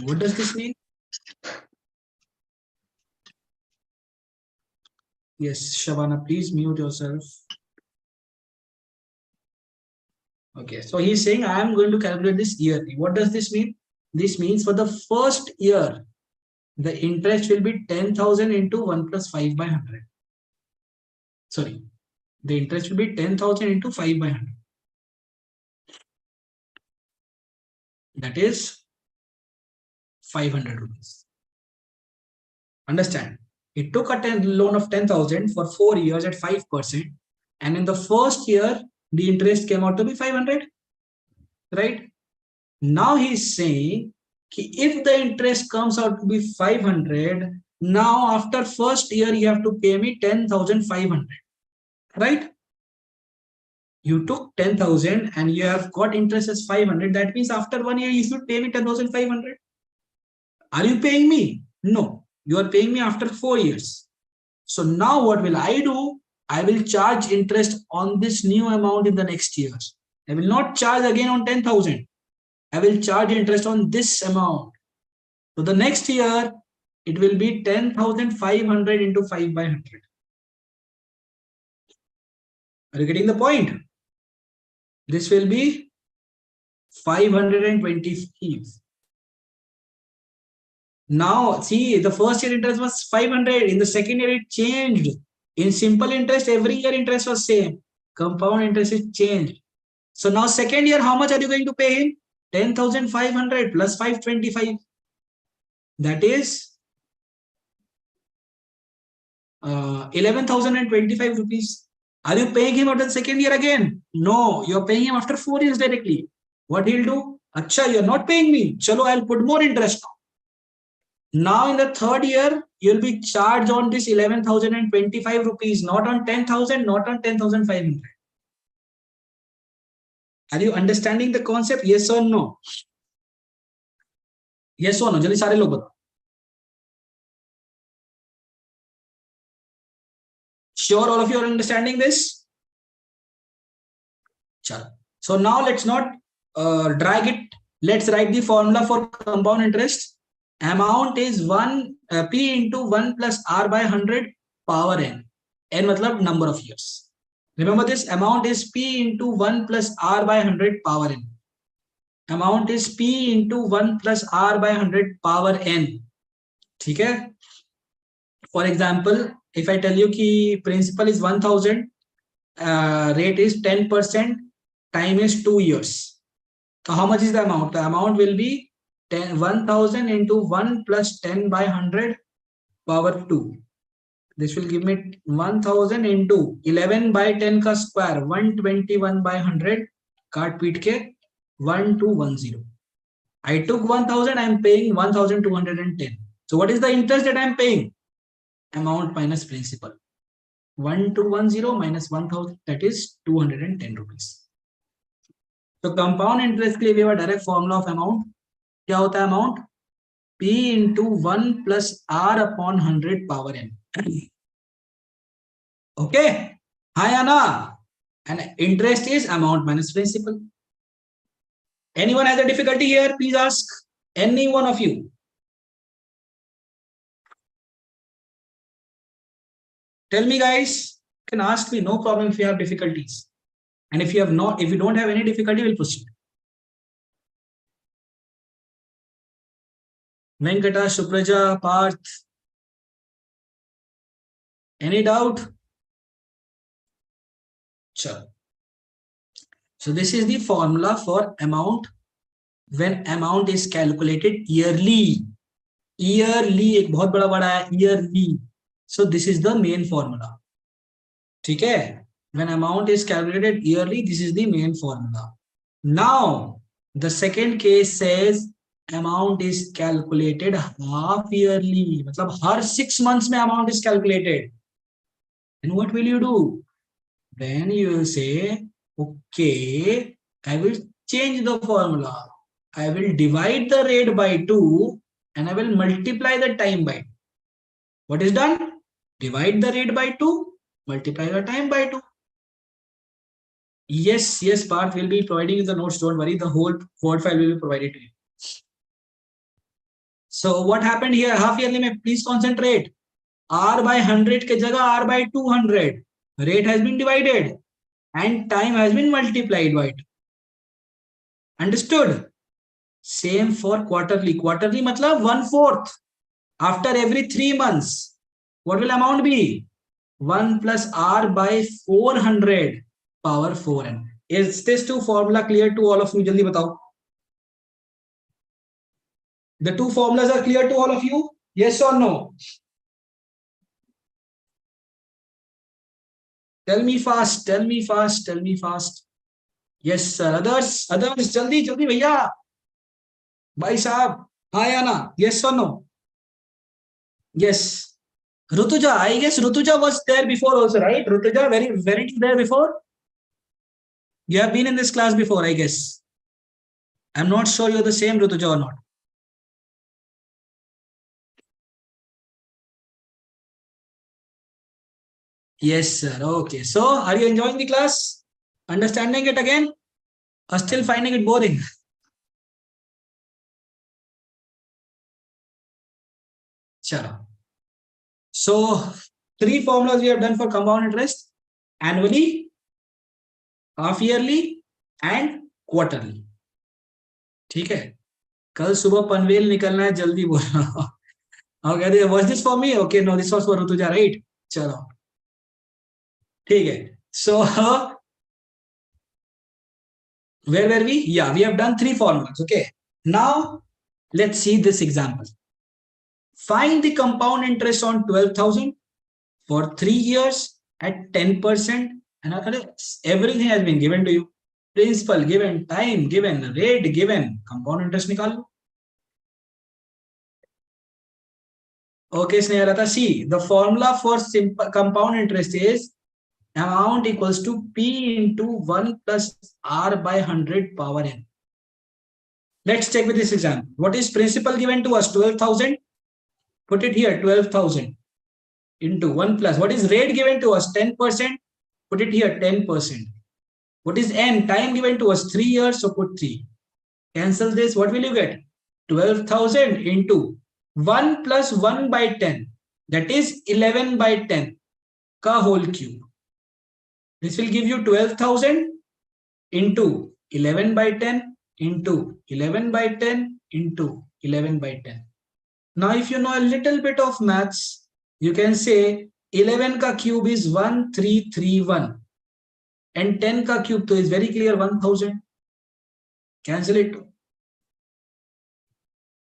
What does this mean? Yes, Shabana, please mute yourself. Okay, so he's saying I am going to calculate this yearly. What does this mean? This means for the first year, the interest will be 10,000 into 1 plus 5 by 100. Sorry, the interest will be 10,000 into 5 by 100. That is 500 rupees. Understand? He took a loan of 10,000 for 4 years at 5%. And in the first year, the interest came out to be 500. Right? Now he's saying, if the interest comes out to be 500, now after first year, you have to pay me 10,500. Right? You took 10,000 and you have got interest as 500. That means after 1 year, you should pay me 10,500. Are you paying me? No, you are paying me after 4 years. So now what will I do? I will charge interest on this new amount in the next years. I will not charge again on 10,000. I will charge interest on this amount. So the next year, it will be 10,500 into 5 by 100. Are you getting the point? This will be 525. Now, see, the first year interest was 500. In the second year, it changed. In simple interest, every year interest was same. Compound interest is changed. So now second year, how much are you going to pay him? 10,500 plus 525. That is 11,025 rupees. Are you paying him after the second year again? No, you're paying him after 4 years directly. What he'll do? Acha, you're not paying me. Chalo, I'll put more interest now. Now in the third year, you'll be charged on this 11,025 rupees, not on 10,000, not on 10,500. Are you understanding the concept? Yes or no? Yes or no? Jaldi sare log batao. Sure, all of you are understanding this? So now let's not drag it. Let's write the formula for compound interest. Amount is P into 1 plus R by 100 power N. N matlab number of years. Remember this, amount is P into 1 plus R by 100 power N. Amount is P into 1 plus R by 100 power N. Okay? For example, if I tell you ki principal is 1,000, rate is 10%, time is 2 years. So how much is the amount? The amount will be 1,000 into 1 plus 10 by 100 power 2. This will give me 1,000 into 11 by 10 ka square, 121 by 100, kaat peet ke 1210. I took 1,000, I am paying 1,210. So what is the interest that I am paying? Amount minus principal. 1210 minus 1,000, that is 210 rupees. So compound interest के लिए we have a direct formula of amount. क्या होता है amount? P into 1 plus R upon 100 power N. Okay. Hi Anna. And interest is amount minus principal. Anyone has a difficulty here? Please ask any one of you. Tell me, guys. You can ask me, no problem if you have difficulties. And if you don't have any difficulty, we'll proceed. Venkata, Supraja, Parth. Any doubt? Sure. So this is the formula for amount when amount is calculated yearly. Yearly, एक बहुत बड़ा बड़ा है, yearly. So this is the main formula. ठीक है? When amount is calculated yearly, this is the main formula. Now, The second case says amount is calculated half yearly. मतलब हर 6 months में amount is calculated. And what will you do? Then you will say, okay, I will change the formula. I will divide the rate by 2 and I will multiply the time by 2. What is done? Divide the rate by 2, multiply the time by 2. Yes, Parth will be providing you the notes. Don't worry, the whole Word file will be provided to you. So what happened here? Half yearly में please concentrate. R by 100 के जगह R by 200. Rate has been divided and time has been multiplied by 2. Understood? Same for quarterly. Quarterly matlab 1/4. After every 3 months. What will amount be? 1 plus R by 400 power 4n. Is this two formula clear to all of you? Jaldi batao. The two formulas are clear to all of you? Yes or no? Tell me fast. Tell me fast. Tell me fast. Yes, sir. Others, jaldi, jaldi, bhaiya. Bhai sahab. Hi, Anna. Yes or no? Yes. Rutuja, I guess Rutuja was there before also, right? Rutuja, very there before? You have been in this class before, I guess. I'm not sure you're the same Rutuja or not. Yes, sir. Okay. So, are you enjoying the class? Understanding it again? Or still finding it boring? Chalo. So, 3 formulas we have done for compound interest: annually, half yearly, and quarterly. ठीक है? कल सुबह पनवेल निकलना है, जल्दी बोलो. Okay, was this for me? Okay, no, this was for Rutuja, right? चलो. ठीक है. So, where were we? Yeah, we have done 3 formulas. Okay. Now, let's see this example. Find the compound interest on 12,000 for 3 years at 10%. And everything has been given to you. Principal given, time given, rate given, compound interest nikalo. Okay, Sneharata, see, the formula for simple compound interest is amount equals to P into 1 plus R by 100 power n. Let's check with this example. What is principal given to us? 12,000. Put it here, 12,000 into 1 plus. What is rate given to us? 10%. Put it here, 10%. What is n? Time given to us 3 years, so put 3. Cancel this. What will you get? 12,000 into 1 plus 1 by 10. That is 11 by 10 ka whole cube. This will give you 12,000 into 11 by 10 into 11 by 10 into 11 by 10. Now, if you know a little bit of maths, you can say 11 ka cube is 1331 and 10 ka cube to is very clear 1000. Cancel it.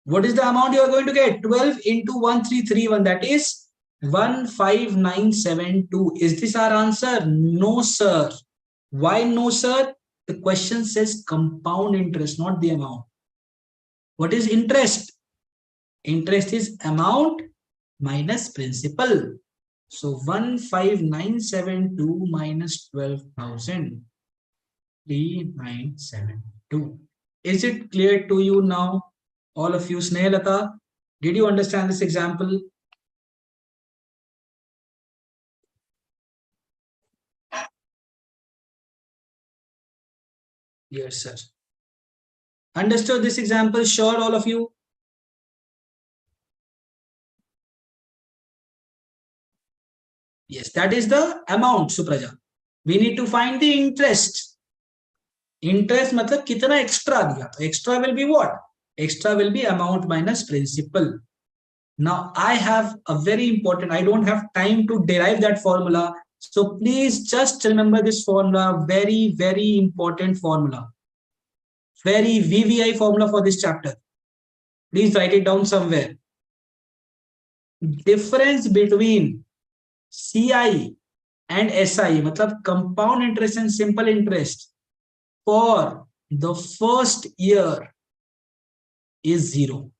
What is the amount you are going to get? 12 into 1331, that is 15972. Is this our answer? No, sir. Why no, sir? The question says compound interest, not the amount. What is interest? Interest is amount minus principal. So 15972 minus 12,000. 3972. Is it clear to you now? All of you, Snehalata, did you understand this example? Yes, sir. Understood this example? Sure, all of you? Yes, that is the amount, Supraja. We need to find the interest. Interest matlab kitna extra diya. Extra will be what? Extra will be amount minus principal. Now, I have a very important, I don't have time to derive that formula. So please just remember this formula, very important formula. Very VVI formula for this chapter. Please write it down somewhere. Difference between CI and SI, matlab compound interest and simple interest, for the first year is 0.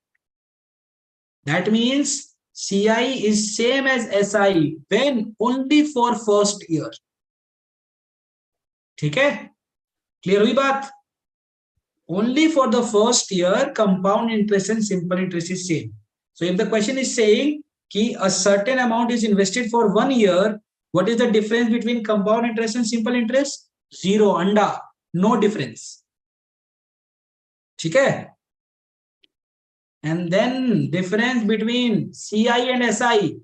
That means CI is same as SI when only for first year. ठीक है? Clear हुई बात? Only for the first year, compound interest and simple interest is same. So if the question is saying कि a certain amount is invested for 1 year, what is the difference between compound interest and simple interest? 0, अंडा, no difference. ठीक है? And then difference between CI and SI.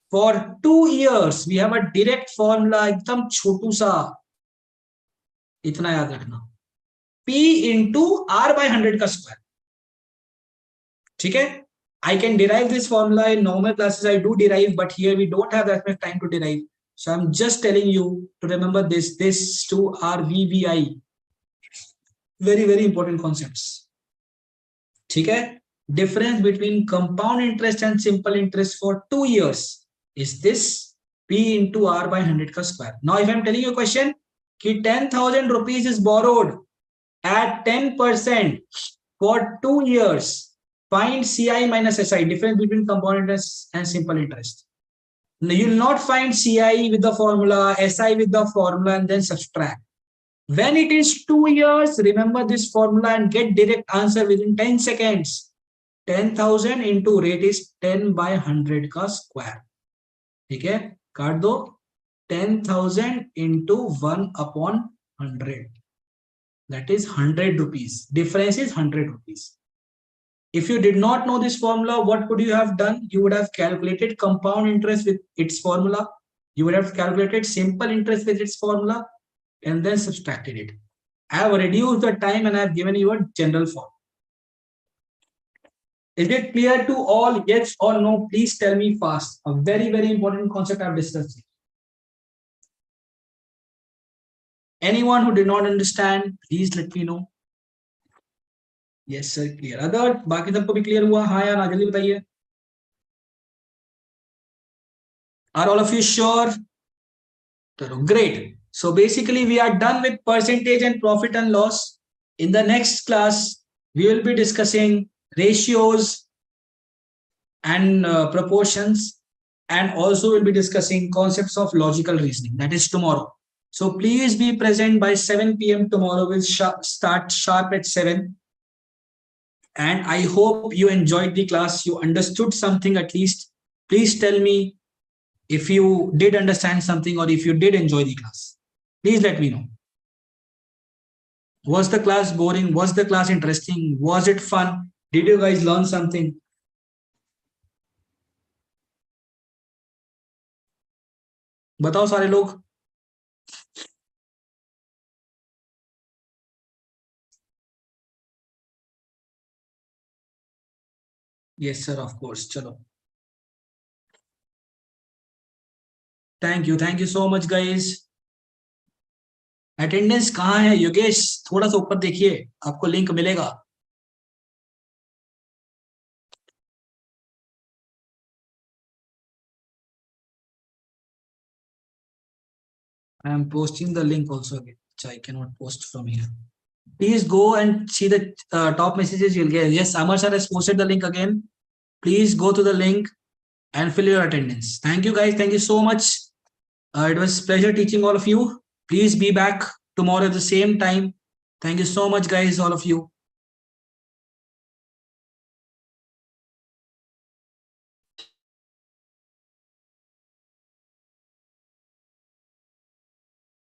For 2 years, we have a direct formula, एकदम छोटू सा, इतना याद रखना, P into R by 100 का square. ठीक है? I can derive this formula in normal classes. I do derive, but here we don't have that much time to derive. So I'm just telling you to remember this. These two are VVI. Very, very important concepts. ठीक है? Difference between compound interest and simple interest for 2 years is this P into R by 100 का square. Now, if I'm telling you a question, कि 10,000 rupees is borrowed at 10% for 2 years. Find CI minus SI, difference between compound interest and simple interest. Now, you will not find CI with the formula, SI with the formula, and then subtract. When it is 2 years, remember this formula and get direct answer within 10 seconds. 10,000 into rate is 10 by 100 का square. ठीक है? काट दो. 10,000 into 1 upon 100. That is 100 rupees. Difference is 100 rupees. If you did not know this formula, what would you have done? You would have calculated compound interest with its formula. You would have calculated simple interest with its formula and then subtracted it. I have reduced the time and I have given you a general form. Is it clear to all? Yes or no? Please tell me fast. A very, very important concept I have discussed. Anyone who did not understand, please let me know. Yes sir, clear. Other बाकी सबको भी clear हुआ? हाँ या ना, जल्दी बताइए. Are all of you sure? Great. So basically we are done with percentage and profit and loss. In the next class, we will be discussing ratios and proportions, and also we'll be discussing concepts of logical reasoning. That is tomorrow. So please be present by 7 p.m. tomorrow. We'll start sharp at 7. And I hope you enjoyed the class. You understood something at least. Please tell me if you did understand something or if you did enjoy the class. Please let me know. Was the class boring? Was the class interesting? Was it fun? Did you guys learn something? बताओ सारे लोग. Yes sir, of course. चलो. Thank you so much guys. Attendance कहाँ है योगेश? थोड़ा सा ऊपर देखिए, आपको लिंक मिलेगा. I am posting the link also again, which I cannot post from here. Please go and see the top messages you'll get. Yes, Amar sir has posted the link again. Please go to the link and fill your attendance. Thank you guys. Thank you so much. It was a pleasure teaching all of you. Please be back tomorrow at the same time. Thank you so much guys, all of you.